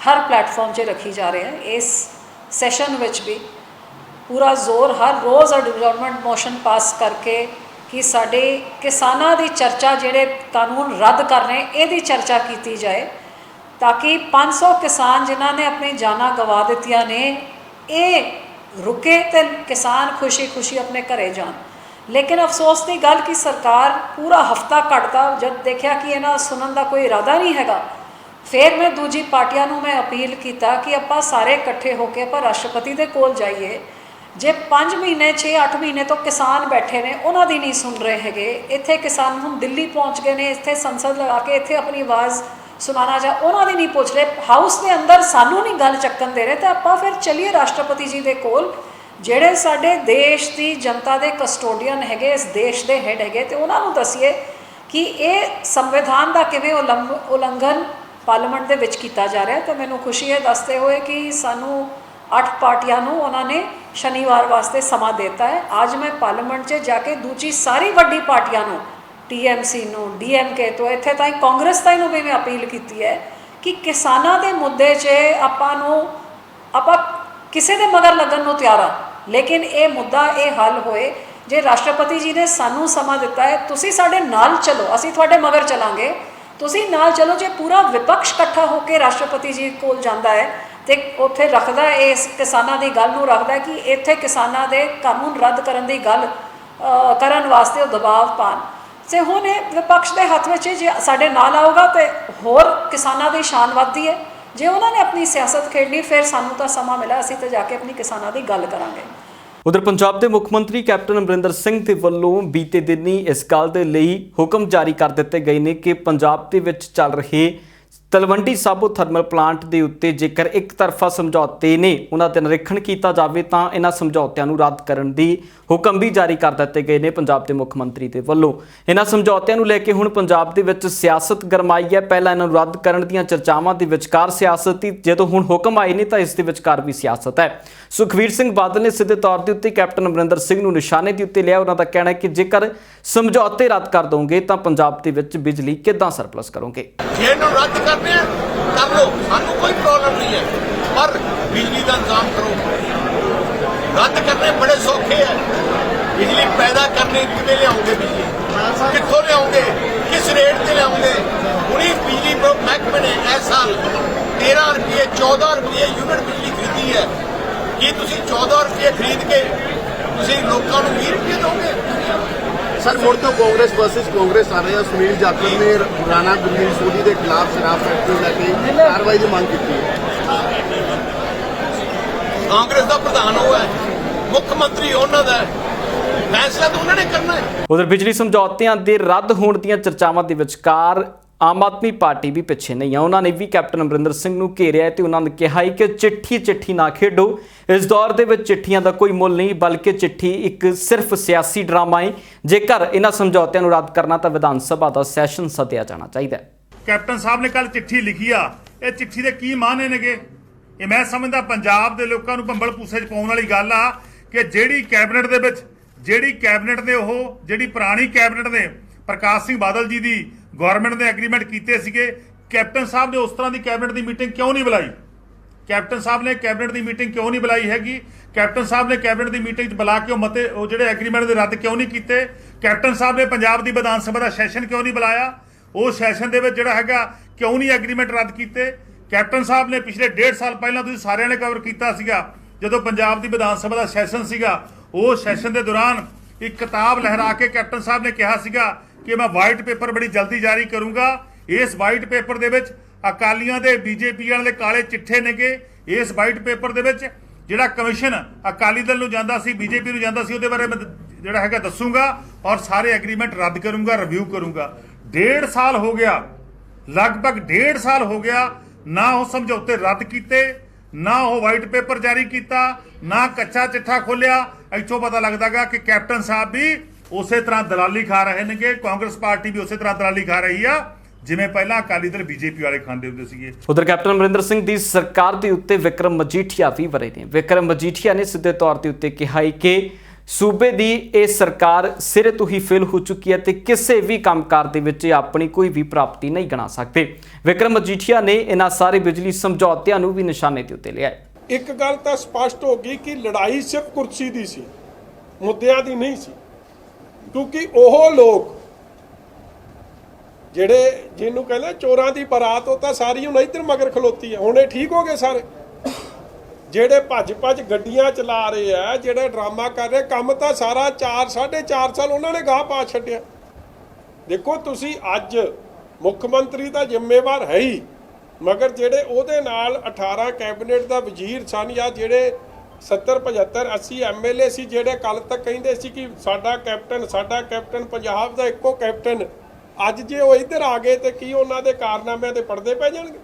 ਹਰ ਪਲੇਟਫਾਰਮ 'ਤੇ ਰੱਖੀ ਜਾ ਰਹੇ ਹਾਂ। ਇਸ ਸੈਸ਼ਨ ਵਿੱਚ ਵੀ ਪੂਰਾ ਜ਼ੋਰ ਹਰ ਰੋਜ਼ ਅਡਜਰਨਮੈਂਟ ਮੋਸ਼ਨ ਪਾਸ ਕਰਕੇ ਕਿ ਸਾਡੇ ਕਿਸਾਨਾਂ ਦੀ ਚਰਚਾ, ਜਿਹੜੇ ਕਾਨੂੰਨ ਰੱਦ ਕਰਨੇ, ਇਹਦੀ ਚਰਚਾ ਕੀਤੀ ਜਾਏ ਤਾਂ ਕਿ 500 ਕਿਸਾਨ ਜਿਨ੍ਹਾਂ ਨੇ ਆਪਣੀ ਜਾਨਾਂ ਗਵਾ ਦਿੱਤੀਆਂ ਨੇ, ਇਹ ਰੁਕੇ ਤੇ ਕਿਸਾਨ ਖੁਸ਼ੀ ਆਪਣੇ ਘਰੇ ਜਾਣ। ਲੇਕਿਨ ਅਫਸੋਸ ਦੀ ਗੱਲ ਕਿ ਸਰਕਾਰ ਪੂਰਾ ਹਫਤਾ ਕੱਢਦਾ, ਜਦ ਦੇਖਿਆ ਕਿ ਇਹਨਾਂ ਸੁਣਨ ਦਾ ਕੋਈ ਇਰਾਦਾ ਨਹੀਂ ਹੈਗਾ, ਫਿਰ ਮੈਂ ਦੂਜੀ ਪਾਰਟੀਆਂ ਨੂੰ ਮੈਂ ਅਪੀਲ ਕੀਤਾ ਕਿ ਆਪਾਂ ਸਾਰੇ ਇਕੱਠੇ ਹੋ ਕੇ ਆਪਾਂ ਰਾਸ਼ਟਰਪਤੀ ਦੇ ਕੋਲ ਜਾਈਏ। ਜੇ 5 ਮਹੀਨੇ 6-8 ਮਹੀਨੇ ਤੋਂ ਕਿਸਾਨ ਬੈਠੇ ਨੇ, ਉਹਨਾਂ ਦੀ ਨਹੀਂ ਸੁਣ ਰਹੇ ਹੈਗੇ। ਇੱਥੇ ਕਿਸਾਨ ਹੁਣ ਦਿੱਲੀ ਪਹੁੰਚ ਗਏ ਨੇ, ਇੱਥੇ ਸੰਸਦ ਲਗਾ ਕੇ ਇੱਥੇ ਆਪਣੀ ਆਵਾਜ਼ ਸੁਣਾਉਣਾ ਜਾਂ ਉਹਨਾਂ ਦੀ ਨਹੀਂ ਪੁੱਛ ਰਹੇ, ਹਾਊਸ ਦੇ ਅੰਦਰ ਸਾਨੂੰ ਨਹੀਂ ਗੱਲ ਚੱਕਣ ਦੇ ਰਹੇ। ਤਾਂ ਆਪਾਂ ਫਿਰ ਚੱਲੀਏ ਰਾਸ਼ਟਰਪਤੀ ਜੀ ਦੇ ਕੋਲ, ਜਿਹੜੇ ਸਾਡੇ ਦੇਸ਼ ਦੀ ਜਨਤਾ ਦੇ ਕਸਟੋਡੀਅਨ ਹੈਗੇ, ਇਸ ਦੇਸ਼ ਦੇ ਹੈਡ ਹੈਗੇ, ਤੇ ਉਹਨਾਂ ਨੂੰ ਦੱਸੀਏ ਕਿ ਇਹ ਸੰਵਿਧਾਨ ਦਾ ਕਿਵੇਂ ਉਲੰਘਣ ਪਾਰਲੀਮੈਂਟ ਦੇ ਵਿੱਚ ਕੀਤਾ ਜਾ ਰਿਹਾ। ਤੇ ਮੈਨੂੰ ਖੁਸ਼ੀ ਹੈ ਦੱਸਦੇ ਹੋਏ ਕਿ ਸਾਨੂੰ 8 ਪਾਰਟੀਆਂ ਨੂੰ ਉਹਨਾਂ ਨੇ ਸ਼ਨੀਵਾਰ ਵਾਸਤੇ ਸਮਾਂ ਦਿੱਤਾ ਹੈ। ਅੱਜ ਮੈਂ ਪਾਰਲੀਮੈਂਟ 'ਚ ਜਾ ਕੇ ਦੂਜੀ ਸਾਰੀ ਵੱਡੀ ਪਾਰਟੀਆਂ ਨੂੰ, TMC ਨੂੰ, DMK ਤੋਂ ਇੱਥੇ ਤਾਈਂ ਕਾਂਗਰਸ ਤਾਈਂ ਨੂੰ ਵੀ ਮੈਂ ਅਪੀਲ ਕੀਤੀ ਹੈ ਕਿ ਕਿਸਾਨਾਂ ਦੇ ਮੁੱਦੇ 'ਚ ਆਪਾਂ ਕਿਸੇ ਦੇ ਮਗਰ ਲੱਗਣ ਨੂੰ ਤਿਆਰ ਹਾਂ, ਲੇਕਿਨ ਇਹ ਮੁੱਦਾ ਇਹ ਹੱਲ ਹੋਏ। ਜੇ ਰਾਸ਼ਟਰਪਤੀ ਜੀ ਨੇ ਸਾਨੂੰ ਸਮਾਂ ਦਿੱਤਾ ਹੈ, ਤੁਸੀਂ ਸਾਡੇ ਨਾਲ ਚਲੋ, ਅਸੀਂ ਤੁਹਾਡੇ ਮਗਰ ਚਲਾਂਗੇ, ਤੁਸੀਂ ਨਾਲ ਚਲੋ। ਜੇ ਪੂਰਾ ਵਿਪਕਸ਼ ਇਕੱਠਾ ਹੋ ਕੇ ਰਾਸ਼ਟਰਪਤੀ ਜੀ ਕੋਲ ਜਾਂਦਾ ਹੈ ਤੇ ਉੱਥੇ ਰੱਖਦਾ, ਇਸ ਕਿਸਾਨਾਂ ਦੀ ਗੱਲ ਨੂੰ ਰੱਖਦਾ ਕਿ ਇੱਥੇ ਕਿਸਾਨਾਂ ਦੇ ਕਾਨੂੰਨ ਰੱਦ ਕਰਨ ਦੀ ਗੱਲ ਕਰਨ ਵਾਸਤੇ ਉਹ ਦਬਾਅ ਪਾਉਣ, ਤੇ ਹੁਣ ਇਹ ਵਿਪਕਸ਼ ਦੇ ਹੱਥ ਵਿੱਚ ਜੇ ਸਾਡੇ ਨਾਲ ਆਊਗਾ ਤੇ ਹੋਰ ਕਿਸਾਨਾਂ ਦੀ ਸ਼ਾਨ ਵੱਧਦੀ ਹੈ। ਜੇ ਉਹਨਾਂ ਨੇ ਆਪਣੀ ਸਿਆਸਤ ਖੇਡਣੀ ਫਿਰ ਸਾਨੂੰ ਤਾਂ ਸਮਾਂ ਮਿਲਿਆ, ਅਸੀਂ ਤਾਂ ਜਾ ਕੇ ਆਪਣੀ ਕਿਸਾਨਾਂ ਦੀ ਗੱਲ ਕਰਾਂਗੇ। ਉਧਰ ਪੰਜਾਬ ਦੇ ਮੁੱਖ ਮੰਤਰੀ ਕੈਪਟਨ ਅਮਰਿੰਦਰ ਸਿੰਘ ਦੇ ਵੱਲੋਂ ਬੀਤੇ ਦਿਨੀ ਇਸ ਗੱਲ ਦੇ ਲਈ ਹੁਕਮ ਜਾਰੀ ਕਰ ਦਿੱਤੇ ਗਏ ਨੇ ਕਿ ਪੰਜਾਬ ਦੇ ਵਿੱਚ ਚੱਲ ਰਹੇ ਤਲਵੰਡੀ ਸਾਬੋ ਥਰਮਲ ਪਲਾਂਟ ਦੇ ਉੱਤੇ ਜੇਕਰ ਇੱਕ ਤਰਫਾ ਸਮਝੌਤੇ ਨੇ ਉਹਨਾਂ ਤੇ ਨਿਰੀਖਣ ਕੀਤਾ ਜਾਵੇ ਤਾਂ ਇਹਨਾਂ ਸਮਝੌਤਿਆਂ ਨੂੰ ਰੱਦ ਕਰਨ ਦੀ ਹੁਕਮ ਵੀ ਜਾਰੀ ਕਰ ਦਿੱਤੇ ਗਏ ਨੇ ਪੰਜਾਬ ਦੇ ਮੁੱਖ ਮੰਤਰੀ ਦੇ ਵੱਲੋਂ। ਇਹਨਾਂ ਸਮਝੌਤਿਆਂ ਨੂੰ ਲੈ ਕੇ ਹੁਣ ਪੰਜਾਬ ਦੇ ਵਿੱਚ ਸਿਆਸਤ ਗਰਮਾਈ ਹੈ। ਪਹਿਲਾਂ ਇਹਨਾਂ ਨੂੰ ਰੱਦ ਕਰਨ ਦੀਆਂ ਚਰਚਾਵਾਂ ਦੇ ਵਿਚਕਾਰ ਸਿਆਸਤ ਸੀ, ਜਦੋਂ ਹੁਣ ਹੁਕਮ ਆਏ ਨੇ ਤਾਂ ਇਸ ਦੇ ਵਿਚਕਾਰ ਵੀ ਸਿਆਸਤ ਹੈ। ਸੁਖਬੀਰ ਸਿੰਘ ਬਾਦਲ ਨੇ ਸਿੱਧੇ ਤੌਰ ਦੇ ਉੱਤੇ ਕੈਪਟਨ ਅਮਰਿੰਦਰ ਸਿੰਘ ਨੂੰ ਨਿਸ਼ਾਨੇ ਦੇ ਉੱਤੇ ਲਿਆ। ਉਹਨਾਂ ਦਾ ਕਹਿਣਾ ਹੈ ਕਿ ਜੇਕਰ ਸਮਝੌਤੇ ਰੱਦ ਕਰ ਦੋਗੇ ਤਾਂ ਪੰਜਾਬ ਦੇ ਵਿੱਚ ਬਿਜਲੀ ਕਿੱਦਾਂ ਸਰਪਲਸ ਕਰੋਗੇ। ਜੇ ਇਹਨੂੰ ਰੱਦ ਕਰਨੇ ਆ ਕਰ ਲਓ, ਸਾਨੂੰ ਕੋਈ ਪ੍ਰੋਬਲਮ ਨਹੀਂ ਹੈ, ਪਰ ਬਿਜਲੀ ਦਾ ਇੰਤਜ਼ਾਮ ਕਰੋ। ਰੱਦ ਕਰਨੇ ਬੜੇ ਸੌਖੇ ਹੈ, ਬਿਜਲੀ ਪੈਦਾ ਕਰਨੇ ਕਿਵੇਂ ਲਿਆਉਂਗੇ? ਬਿਜਲੀ ਕਿੱਥੋਂ ਲਿਆਉਂਗੇ? ਕਿਸ ਰੇਟ ਤੇ ਲਿਆਉਂਗੇ? ਹੁਣੀ ਬਿਜਲੀ ਮਹਿਕਮੇ ਨੇ ਇਸ ਸਾਲ 13 ਰੁਪਏ 14 ਰੁਪਏ ਯੂਨਿਟ ਬਿਜਲੀ ਖਰੀਦੀ ਹੈ। ਕੀ ਤੁਸੀਂ 14 ਰੁਪਏ ਖਰੀਦ ਕੇ ਤੁਸੀਂ ਲੋਕਾਂ ਨੂੰ 20 ਰੁਪਏ ਦੋਗੇ? सर मुड़ तो कांग्रेस वर्सेस कांग्रेस आ रहे हैं। सुनील जाखड़ ने राणा गुरमीत सोढी के खिलाफ शराब फैक्ट्री लैके कार्रवाई की मांग की है। कांग्रेस का प्रधान वो है, मुख्यमंत्री उन्होंने फैसला तो उन्होंने करना है। ਉਧਰ ਬਿਜਲੀ ਸਮਝੌਤਿਆਂ ਦੇ ਰੱਦ ਹੋਣ ਦੀਆਂ ਚਰਚਾਵਾਂ ਦੇ ਵਿਚਕਾਰ ਆਮ ਆਦਮੀ ਪਾਰਟੀ ਵੀ ਪਿੱਛੇ ਨਹੀਂ ਹੈ। ਉਹਨਾਂ ਨੇ ਵੀ ਕੈਪਟਨ ਅਮਰਿੰਦਰ ਸਿੰਘ ਨੂੰ ਘੇਰਿਆ ਤੇ ਉਹਨਾਂ ਨੇ ਕਿਹਾ ਕਿ ਚਿੱਠੀ ਨਾ ਖੇਡੋ। ਇਸ ਦੌਰ ਦੇ ਵਿੱਚ ਚਿੱਠੀਆਂ ਦਾ ਕੋਈ ਮੁੱਲ ਨਹੀਂ, ਬਲਕਿ ਚਿੱਠੀ ਇੱਕ ਸਿਰਫ ਸਿਆਸੀ ਡਰਾਮਾ ਹੈ। ਜੇਕਰ ਇਹਨਾਂ ਸਮਝੌਤਿਆਂ ਨੂੰ ਰੱਦ ਕਰਨਾ ਤਾਂ ਵਿਧਾਨ ਸਭਾ ਦਾ ਸੈਸ਼ਨ ਸੱਦਿਆ ਜਾਣਾ ਚਾਹੀਦਾ ਹੈ। ਕੈਪਟਨ ਸਾਹਿਬ ਨੇ ਕੱਲ ਚਿੱਠੀ ਲਿਖੀ ਆ, ਇਹ ਚਿੱਠੀ ਦੇ ਕੀ ਮਾਅਨੇ ਨੇਗੇ? ਇਹ ਮੈਂ ਸਮਝਦਾ ਪੰਜਾਬ ਦੇ ਲੋਕਾਂ ਨੂੰ ਭੰਬਲ ਭੂਸੇ 'ਚ ਪਾਉਣ ਵਾਲੀ ਗੱਲ ਆ ਕਿ ਜਿਹੜੀ ਕੈਬਨਿਟ ਦੇ ਵਿੱਚ ਜਿਹੜੀ ਪੁਰਾਣੀ ਕੈਬਨਿਟ ਨੇ ਪ੍ਰਕਾਸ਼ ਸਿੰਘ ਬਾਦਲ ਜੀ ਦੀ ਗਵਰਨਮੈਂਟ ਨੇ ਐਗਰੀਮੈਂਟ ਕੀਤੇ ਸੀਗੇ, ਕੈਪਟਨ ਸਾਹਿਬ ਨੇ ਉਸ ਤਰ੍ਹਾਂ ਦੀ ਕੈਬਨਿਟ ਦੀ ਮੀਟਿੰਗ ਕਿਉਂ ਨਹੀਂ ਬੁਲਾਈ? ਕੈਪਟਨ ਸਾਹਿਬ ਨੇ ਕੈਬਨਿਟ ਦੀ ਮੀਟਿੰਗ ਕਿਉਂ ਨਹੀਂ ਬੁਲਾਈ ਹੈਗੀ? ਕੈਪਟਨ ਸਾਹਿਬ ਨੇ ਕੈਬਨਿਟ ਦੀ ਮੀਟਿੰਗ 'ਚ ਬੁਲਾ ਕੇ ਉਹ ਜਿਹੜੇ ਐਗਰੀਮੈਂਟ ਦੇ ਰੱਦ ਕਿਉਂ ਨਹੀਂ ਕੀਤੇ? ਕੈਪਟਨ ਸਾਹਿਬ ਨੇ ਪੰਜਾਬ ਦੀ ਵਿਧਾਨ ਸਭਾ ਦਾ ਸੈਸ਼ਨ ਕਿਉਂ ਨਹੀਂ ਬੁਲਾਇਆ? ਉਹ ਸੈਸ਼ਨ ਦੇ ਵਿੱਚ ਜਿਹੜਾ ਹੈਗਾ ਕਿਉਂ ਨਹੀਂ ਐਗਰੀਮੈਂਟ ਰੱਦ ਕੀਤੇ? ਕੈਪਟਨ ਸਾਹਿਬ ਨੇ ਪਿਛਲੇ 1.5 ਸਾਲ ਪਹਿਲਾਂ ਤੁਸੀਂ ਸਾਰਿਆਂ ਨੇ ਕਵਰ ਕੀਤਾ ਸੀਗਾ, ਜਦੋਂ ਪੰਜਾਬ ਦੀ ਵਿਧਾਨ ਸਭਾ ਦਾ ਸੈਸ਼ਨ ਸੀਗਾ, ਉਹ ਸੈਸ਼ਨ ਦੇ ਦੌਰਾਨ ਇੱਕ ਕਿਤਾਬ ਲਹਿਰਾ ਕੇ ਕੈਪਟਨ ਸਾਹਿਬ ਨੇ ਕਿਹਾ ਸੀਗਾ ਕਿ ਮੈਂ ਵਾਈਟ ਪੇਪਰ ਬੜੀ ਜਲਦੀ ਜਾਰੀ ਕਰੂੰਗਾ। ਇਸ ਵਾਈਟ ਪੇਪਰ ਦੇ ਵਿੱਚ ਅਕਾਲੀਆਂ ਦੇ ਬੀਜੇਪੀ ਵਾਲੇ ਦੇ ਕਾਲੇ ਚਿੱਠੇ ਨੇਗੇ। ਇਸ ਵਾਈਟ ਪੇਪਰ ਦੇ ਵਿੱਚ ਜਿਹੜਾ ਕਮਿਸ਼ਨ ਅਕਾਲੀ ਦਲ ਨੂੰ ਜਾਂਦਾ ਸੀ, ਬੀਜੇਪੀ ਨੂੰ ਜਾਂਦਾ ਸੀ, ਉਹਦੇ ਬਾਰੇ ਮੈਂ ਜਿਹੜਾ ਹੈਗਾ ਦੱਸੂਗਾ ਔਰ ਸਾਰੇ ਐਗਰੀਮੈਂਟ ਰੱਦ ਕਰੂੰਗਾ, ਰਿਵਿਊ ਕਰੂੰਗਾ। 1.5 ਸਾਲ ਹੋ ਗਿਆ, ਲਗਭਗ 1.5 ਸਾਲ ਹੋ ਗਿਆ, ਨਾ ਉਹ ਸਮਝੌਤੇ ਰੱਦ ਕੀਤੇ, ਨਾ ਉਹ ਵਾਈਟ ਪੇਪਰ ਜਾਰੀ ਕੀਤਾ, ਨਾ ਕੱਚਾ ਚਿੱਠਾ ਖੋਲਿਆ। ਇੱਥੋਂ ਪਤਾ ਲੱਗਦਾਗਾ ਕਿ ਕੈਪਟਨ ਸਾਹਿਬ ਵੀ ਉਸੇ ਤਰ੍ਹਾਂ ਦਲਾਲੀ ਖਾ ਰਹੇ ਨੇਗੇ, ਕਾਂਗਰਸ ਪਾਰਟੀ ਵੀ ਉਸੇ ਤਰ੍ਹਾਂ ਦਲਾਲੀ ਖਾ ਰਹੀ ਆ ਜਿਵੇਂ ਪਹਿਲਾਂ ਅਕਾਲੀ ਦਲ ਬੀਜੇਪੀ ਵਾਲੇ ਖਾਂਦੇ ਹੁੰਦੇ ਸੀਗੇ। ਉਧਰ ਕੈਪਟਨ ਅਮਰਿੰਦਰ ਸਿੰਘ ਦੀ ਸਰਕਾਰ ਦੇ ਉੱਤੇ ਵਿਕਰਮ ਮਜੀਠੀਆ ਵੀ ਵਰੇ ਨੇ। ਵਿਕਰਮ ਮਜੀਠੀਆ ਨੇ ਸਿੱਧੇ ਤੌਰ ਦੇ ਉੱਤੇ ਕਿਹਾ ਕਿ ਸੂਬੇ ਦੀ ਇਹ ਸਰਕਾਰ ਸਿਰੇ ਤੋਂ ਹੀ ਫੇਲ ਹੋ ਚੁੱਕੀ ਹੈ ਤੇ ਕਿਸੇ ਵੀ ਕੰਮਕਾਰ ਦੇ ਵਿੱਚ ਆਪਣੀ ਕੋਈ ਵੀ ਪ੍ਰਾਪਤੀ ਨਹੀਂ ਗਣਾ ਸਕਦੇ। ਵਿਕਰਮ ਮਜੀਠੀਆ ਨੇ ਇਹਨਾਂ ਸਾਰੇ ਬਿਜਲੀ ਸਮਝੌਤਿਆਂ ਨੂੰ ਵੀ ਨਿਸ਼ਾਨੇ ਦੇ ਉੱਤੇ ਲਿਆ। ਇੱਕ ਗੱਲ ਤਾਂ ਸਪਸ਼ਟ ਹੋ ਗਈ ਕਿ ਲੜਾਈ ਸਿਰਫ ਕੁਰਸੀ ਦੀ ਸੀ, ਮੁੱਦਿਆਂ ਦੀ ਨਹੀਂ ਸੀ, ਕਿਉਂਕਿ ਉਹ ਲੋਕ ਜਿਹੜੇ ਜਿਹਨੂੰ ਕਹਿੰਦੇ ਚੋਰਾਂ ਦੀ ਬਰਾਤ, ਉਹ ਤਾਂ ਸਾਰੀ ਹੁਣ ਇੱਧਰ ਮਗਰ ਖਲੋਤੀ ਹੈ। ਹੁਣ ਇਹ ਠੀਕ ਹੋ ਗਏ ਸਾਰੇ ਜਿਹੜੇ ਭੱਜ ਗੱਡੀਆਂ ਚਲਾ ਰਹੇ ਆ, ਜਿਹੜੇ ਡਰਾਮਾ ਕਰ ਰਹੇ, ਕੰਮ ਤਾਂ ਸਾਰਾ 4.5 ਸਾਲ ਉਹਨਾਂ ਨੇ ਗਾਹ ਪਾ ਛੱਡਿਆ। ਦੇਖੋ ਤੁਸੀਂ ਅੱਜ ਮੁੱਖ ਮੰਤਰੀ ਦਾ ਜ਼ਿੰਮੇਵਾਰ ਹੈ ਹੀ, ਮਗਰ ਜਿਹੜੇ ਉਹਦੇ ਨਾਲ 18 ਕੈਬਨਿਟ ਦਾ ਵਜ਼ੀਰ ਸਨ ਜਾਂ ਜਿਹੜੇ 70 75 80 MLA ਸੀ, ਜਿਹੜੇ ਕੱਲ ਤੱਕ ਕਹਿੰਦੇ ਸੀ ਕਿ ਸਾਡਾ ਕੈਪਟਨ ਪੰਜਾਬ ਦਾ ਇੱਕੋ ਕੈਪਟਨ, ਅੱਜ ਜੇ ਉਹ ਇੱਧਰ ਆ ਗਏ ਤੇ ਕੀ ਉਹਨਾਂ ਦੇ ਕਾਰਨਾਮਿਆਂ ਤੇ ਪਰਦੇ ਪੈ ਜਾਣਗੇ?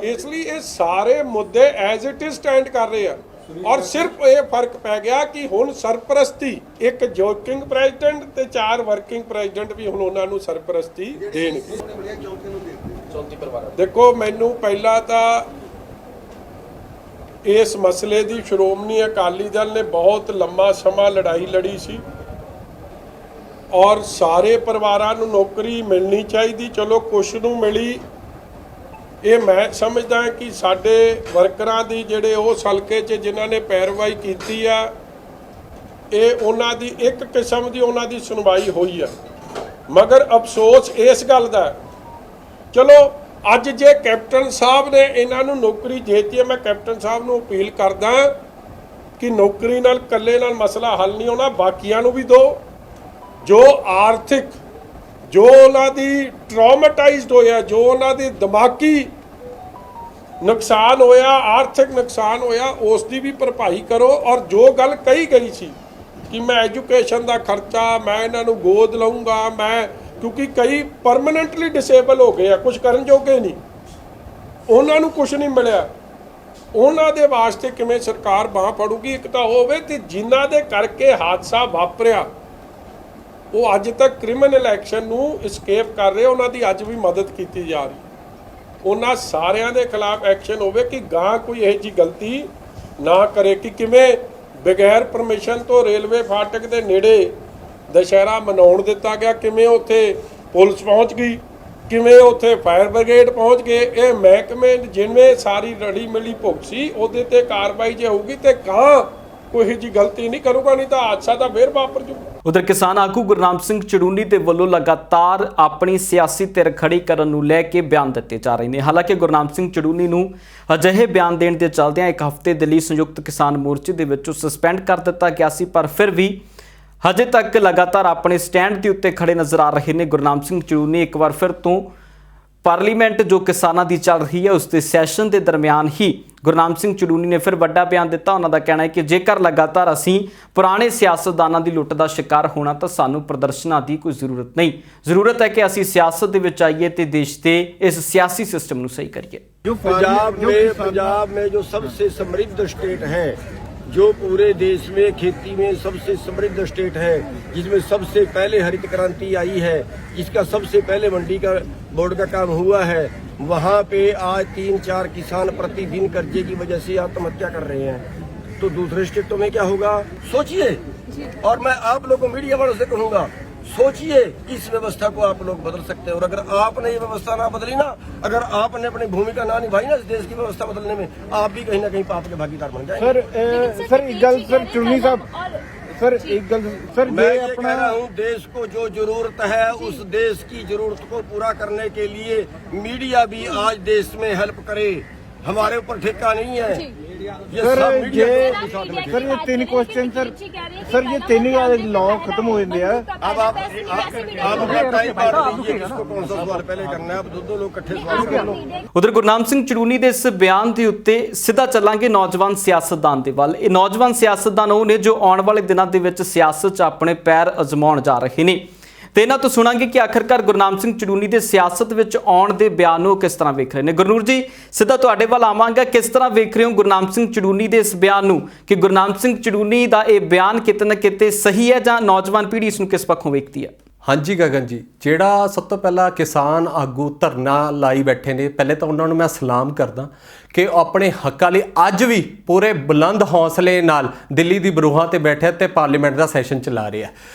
ਇਸ ਲਈ ਇਹ ਸਾਰੇ ਮੁੱਦੇ ਐਜ਼ ਇਟ ਇਜ਼ ਸਟੈਂਡ ਕਰ ਰਹੇ ਆ। ਔਰ ਸਿਰਫ ਇਹ ਫਰਕ ਪੈ ਗਿਆ ਕਿ ਹੁਣ ਸਰਪ੍ਰਸਤੀ ਇੱਕ ਜੋਕਿੰਗ ਪ੍ਰੈਜ਼ੀਡੈਂਟ ਤੇ 4 ਵਰਕਿੰਗ ਪ੍ਰੈਜ਼ੀਡੈਂਟ ਵੀ ਹੁਣ ਉਹਨਾਂ ਨੂੰ ਸਰਪ੍ਰਸਤੀ ਦੇਣਗੇ। ਦੇਖੋ ਮੈਨੂੰ ਪਹਿਲਾਂ ਤਾਂ ਇਸ ਮਸਲੇ ਦੀ ਸ਼੍ਰੋਮਣੀ ਅਕਾਲੀ ਦਲ ਨੇ ਬਹੁਤ ਲੰਮਾ ਸਮਾਂ ਲੜਾਈ ਲੜੀ ਸੀ ਔਰ ਸਾਰੇ ਪਰਿਵਾਰਾਂ ਨੂੰ ਨੌਕਰੀ ਮਿਲਣੀ ਚਾਹੀਦੀ। ਚਲੋ ਕੁਛ ਨੂੰ ਮਿਲੀ, ਇਹ ਮੈਂ ਸਮਝਦਾ ਕਿ ਸਾਡੇ ਵਰਕਰਾਂ ਦੀ ਜਿਹੜੇ ਉਸ ਹਲਕੇ 'ਚ ਜਿਨ੍ਹਾਂ ਨੇ ਪੈਰਵਾਈ ਕੀਤੀ ਆ, ਇਹ ਉਹਨਾਂ ਦੀ ਇੱਕ ਕਿਸਮ ਦੀ ਉਹਨਾਂ ਦੀ ਸੁਣਵਾਈ ਹੋਈ ਆ। ਮਗਰ ਅਫਸੋਸ ਇਸ ਗੱਲ ਦਾ, ਚਲੋ ਅੱਜ ਜੇ ਕੈਪਟਨ ਸਾਹਿਬ ਨੇ ਇਹਨਾਂ ਨੂੰ ਨੌਕਰੀ ਦੇਤੀ ਹੈ, ਮੈਂ ਕੈਪਟਨ ਸਾਹਿਬ ਨੂੰ ਅਪੀਲ ਕਰਦਾ ਕਿ ਨੌਕਰੀ ਨਾਲ ਇਕੱਲੇ ਨਾਲ ਮਸਲਾ ਹੱਲ ਨਹੀਂ ਹੋਣਾ, ਬਾਕੀਆਂ ਨੂੰ ਵੀ ਦਿਓ। ਜੋ ਆਰਥਿਕ, ਜੋ ਉਹਨਾਂ ਦੀ ਟਰਾਮਾਟਾਈਜ਼ਡ ਹੋਇਆ, ਜੋ ਉਹਨਾਂ ਦੀ ਦਿਮਾਗੀ ਨੁਕਸਾਨ ਹੋਇਆ, ਆਰਥਿਕ ਨੁਕਸਾਨ ਹੋਇਆ, ਉਸ ਦੀ ਵੀ ਭਰਪਾਈ ਕਰੋ। ਔਰ ਜੋ ਗੱਲ ਕਹੀ ਗਈ ਸੀ ਕਿ ਮੈਂ ਐਜੂਕੇਸ਼ਨ ਦਾ ਖਰਚਾ, ਮੈਂ ਇਹਨਾਂ ਨੂੰ ਗੋਦ ਲਊਂਗਾ, ਮੈਂ, ਕਿਉਂਕਿ ਕਈ ਪਰਮਨੈਂਟਲੀ ਡਿਸੇਬਲ ਹੋ ਗਏ ਆ, ਕੁਝ ਕਰਨ ਜੋਗੇ ਨਹੀਂ, ਉਹਨਾਂ ਨੂੰ ਕੁਝ ਨਹੀਂ ਮਿਲਿਆ, ਉਹਨਾਂ ਦੇ ਵਾਸਤੇ ਕਿਵੇਂ ਸਰਕਾਰ ਬਾਂਹ ਫੜੂਗੀ? ਇੱਕ ਤਾਂ ਹੋਵੇ ਤੇ ਜਿਨ੍ਹਾਂ ਦੇ ਕਰਕੇ ਹਾਦਸਾ ਵਾਪਰਿਆ ਉਹ ਅੱਜ ਤੱਕ ਕ੍ਰਿਮੀਨਲ ਐਕਸ਼ਨ ਨੂੰ escape ਕਰ ਰਹੇ, ਉਹਨਾਂ ਦੀ ਅੱਜ ਵੀ ਮਦਦ ਕੀਤੀ ਜਾ ਰਹੀ। ਉਹਨਾਂ ਸਾਰਿਆਂ ਦੇ ਖਿਲਾਫ ਐਕਸ਼ਨ ਹੋਵੇ ਕਿ ਗਾਂ ਕੋਈ ਇਹੋ ਜਿਹੀ ਗਲਤੀ ਨਾ ਕਰੇ ਕਿ ਕਿਵੇਂ ਬਗੈਰ ਪਰਮਿਸ਼ਨ ਤੋਂ ਰੇਲਵੇ ਫਾਟਕ ਦੇ ਨੇੜੇ ਦੁਸ਼ਹਿਰਾ ਮਨਾਉਣ ਦਿੱਤਾ ਗਿਆ, ਕਿਵੇਂ ਉੱਥੇ ਪੁਲਿਸ ਪਹੁੰਚ ਗਈ, ਕਿਵੇਂ ਉੱਥੇ ਫਾਇਰ ਬ੍ਰਿਗੇਡ ਪਹੁੰਚ ਗਏ। ਇਹ ਮਹਿਕਮੇ ਜਿਵੇਂ ਸਾਰੀ ਰਲੀ ਮਿਲੀ ਭੁਗਤ ਸੀ, ਉਹਦੇ ਤੇ ਕਾਰਵਾਈ ਜੇ ਹੋਊਗੀ ਤੇ ਗਾਂ ਕੋਈ ਜੀ ਗਲਤੀ ਨਹੀਂ ਕਰੂਗਾ, ਨਹੀਂ ਤਾਂ ਹਾਦਸਾ ਤਾਂ ਫੇਰ ਵਾਪਰ ਜੂਗਾ। ਉਧਰ ਕਿਸਾਨ ਆਗੂ ਗੁਰਨਾਮ ਸਿੰਘ ਚੜੂਨੀ ਦੇ ਵੱਲੋਂ ਲਗਾਤਾਰ ਆਪਣੀ ਸਿਆਸੀ ਧਿਰ ਖੜੀ ਕਰਨ ਨੂੰ ਲੈ ਕੇ ਬਿਆਨ ਦਿੱਤੇ ਜਾ ਰਹੇ ਨੇ। ਹਾਲਾਂਕਿ ਗੁਰਨਾਮ ਸਿੰਘ ਚੜੂਨੀ ਨੂੰ ਅਜਿਹੇ ਬਿਆਨ ਦੇਣ ਦੇ ਚਲਦਿਆਂ ਇੱਕ ਹਫ਼ਤੇ ਦੇ ਲਈ ਸੰਯੁਕਤ ਕਿਸਾਨ ਮੋਰਚੇ ਦੇ ਵਿੱਚੋਂ ਸਸਪੈਂਡ ਕਰ ਦਿੱਤਾ ਗਿਆ ਸੀ, ਪਰ ਫਿਰ ਵੀ ਹਜੇ ਤੱਕ ਲਗਾਤਾਰ ਆਪਣੇ ਸਟੈਂਡ ਦੇ ਉੱਤੇ ਖੜੇ ਨਜ਼ਰ ਆ ਰਹੇ ਨੇ। ਗੁਰਨਾਮ ਸਿੰਘ ਚੜੂਨੀ ਇੱਕ ਵਾਰ ਫਿਰ ਤੋਂ ਪਾਰਲੀਮੈਂਟ ਜੋ ਕਿਸਾਨਾਂ ਦੀ ਚੱਲ ਰਹੀ ਹੈ ਉਸ ਦੇ ਸੈਸ਼ਨ ਦੇ ਦਰਮਿਆਨ ਹੀ ਗੁਰਨਾਮ ਸਿੰਘ ਚੜੂਨੀ ਨੇ ਫਿਰ ਵੱਡਾ ਬਿਆਨ ਦਿੱਤਾ। ਉਹਨਾਂ ਦਾ ਕਹਿਣਾ ਹੈ ਕਿ ਜੇਕਰ ਲਗਾਤਾਰ ਅਸੀਂ ਪੁਰਾਣੇ ਸਿਆਸਤਦਾਨਾਂ ਦੀ ਲੁੱਟ ਦਾ ਸ਼ਿਕਾਰ ਹੋਣਾ ਤਾਂ ਸਾਨੂੰ ਪ੍ਰਦਰਸ਼ਨਾਂ ਦੀ ਕੋਈ ਜ਼ਰੂਰਤ ਨਹੀਂ। ਜ਼ਰੂਰਤ ਹੈ ਕਿ ਅਸੀਂ ਸਿਆਸਤ ਦੇ ਵਿੱਚ ਆਈਏ ਤੇ ਦੇਸ਼ ਦੇ ਇਸ ਸਿਆਸੀ ਸਿਸਟਮ ਨੂੰ ਸਹੀ करिए। जो पंजाब में जो सबसे समृद्ध स्टेट है, जो पूरे देश में खेती में सबसे समृद्ध स्टेट है, जिसमें सबसे पहले हरित क्रांति आई है, जिसका सबसे पहले मंडी का बोर्ड का काम हुआ है, वहाँ पे आज 3-4 किसान प्रतिदिन कर्जे की वजह से आत्महत्या कर रहे हैं। तो दूसरे स्टेटों में क्या होगा सोचिए। और मैं आप लोगों को मीडिया वालों से कहूँगा, सोचिए इस व्यवस्था को आप लोग बदल सकते हैं। और अगर आपने ये व्यवस्था ना बदली ना, अगर आपने अपनी भूमिका ना निभाई ना इस देश की व्यवस्था बदलने में, आप भी कहीं ना कहीं पाप के भागीदार बन जाएंगे। सर एक गल सर चुन्नी साहब, सर एक गल सर मैं ये कह रहा हूँ, देश को जो जरूरत है उस देश की जरूरत को पूरा करने के लिए मीडिया भी आज देश में हेल्प करे। हमारे ऊपर ठेका नहीं है ये सर सब मीडिया के साथ में। सर ये 3 क्वेश्चन सर ये 3 लॉ खत्म हो जाते हैं। अब आप अपना टाइम बांट लीजिए, किसको कौन सा सवाल पहले करना है। आप दो लोग इकट्ठे सवाल कर लो। ਉਧਰ ਗੁਰਨਾਮ ਸਿੰਘ ਚੜੂਨੀ ਦੇ ਇਸ ਬਿਆਨ ਦੇ ਉੱਤੇ ਸਿੱਧਾ ਚੱਲਾਂਗੇ ਨੌਜਵਾਨ ਸਿਆਸਤਦਾਨ ਦੇ ਵੱਲ। ਇਹ ਨੌਜਵਾਨ ਸਿਆਸਤਦਾਨ ਉਹ ਨੇ ਜੋ ਆਉਣ ਵਾਲੇ ਦਿਨਾਂ ਦੇ ਵਿੱਚ ਸਿਆਸਤ 'ਚ ਆਪਣੇ ਪੈਰ ਅਜ਼ਮਾਉਣ ਜਾ ਰਹੇ ਨੇ ਤੇ ਇਹਨਾਂ ਤੋਂ ਸੁਣਾਂਗੇ ਕਿ ਆਖਰਕਾਰ ਗੁਰਨਾਮ ਸਿੰਘ ਚੜੂਨੀ ਦੇ ਸਿਆਸਤ ਵਿੱਚ ਆਉਣ ਦੇ ਬਿਆਨ ਨੂੰ ਕਿਸ ਤਰ੍ਹਾਂ ਵੇਖ ਰਹੇ ਨੇ। ਗੁਰਨੂਰ ਜੀ ਸਿੱਧਾ ਤੁਹਾਡੇ ਵੱਲ ਆਵਾਂਗਾ, ਕਿਸ ਤਰ੍ਹਾਂ ਵੇਖ ਰਹੇ ਹੋ ਗੁਰਨਾਮ ਸਿੰਘ ਚੜੂਨੀ ਦੇ ਇਸ ਬਿਆਨ ਨੂੰ ਕਿ ਗੁਰਨਾਮ ਸਿੰਘ ਚੜੂਨੀ ਦਾ ਇਹ ਬਿਆਨ ਕਿਤੇ ਨਾ ਕਿਤੇ ਸਹੀ ਹੈ ਜਾਂ ਨੌਜਵਾਨ ਪੀੜ੍ਹੀ ਇਸ ਨੂੰ ਕਿਸ ਪੱਖੋਂ ਵੇਖਦੀ ਹੈ? ਹਾਂਜੀ ਗਗਨ ਜੀ, ਜਿਹੜਾ ਸਭ ਤੋਂ ਪਹਿਲਾਂ ਕਿਸਾਨ ਆਗੂ ਧਰਨਾ ਲਾਈ ਬੈਠੇ ਨੇ, ਪਹਿਲੇ ਤਾਂ ਉਹਨਾਂ ਨੂੰ ਮੈਂ ਸਲਾਮ ਕਰਦਾ ਕਿ ਉਹ ਆਪਣੇ ਹੱਕਾਂ ਲਈ ਅੱਜ ਵੀ ਪੂਰੇ ਬੁਲੰਦ ਹੌਸਲੇ ਨਾਲ ਦਿੱਲੀ ਦੀ ਬਰੂਹਾਂ ਤੇ ਬੈਠੇ ਤੇ ਪਾਰਲੀਮੈਂਟ ਦਾ ਸੈਸ਼ਨ ਚਲਾ ਰਹੇ ਆ।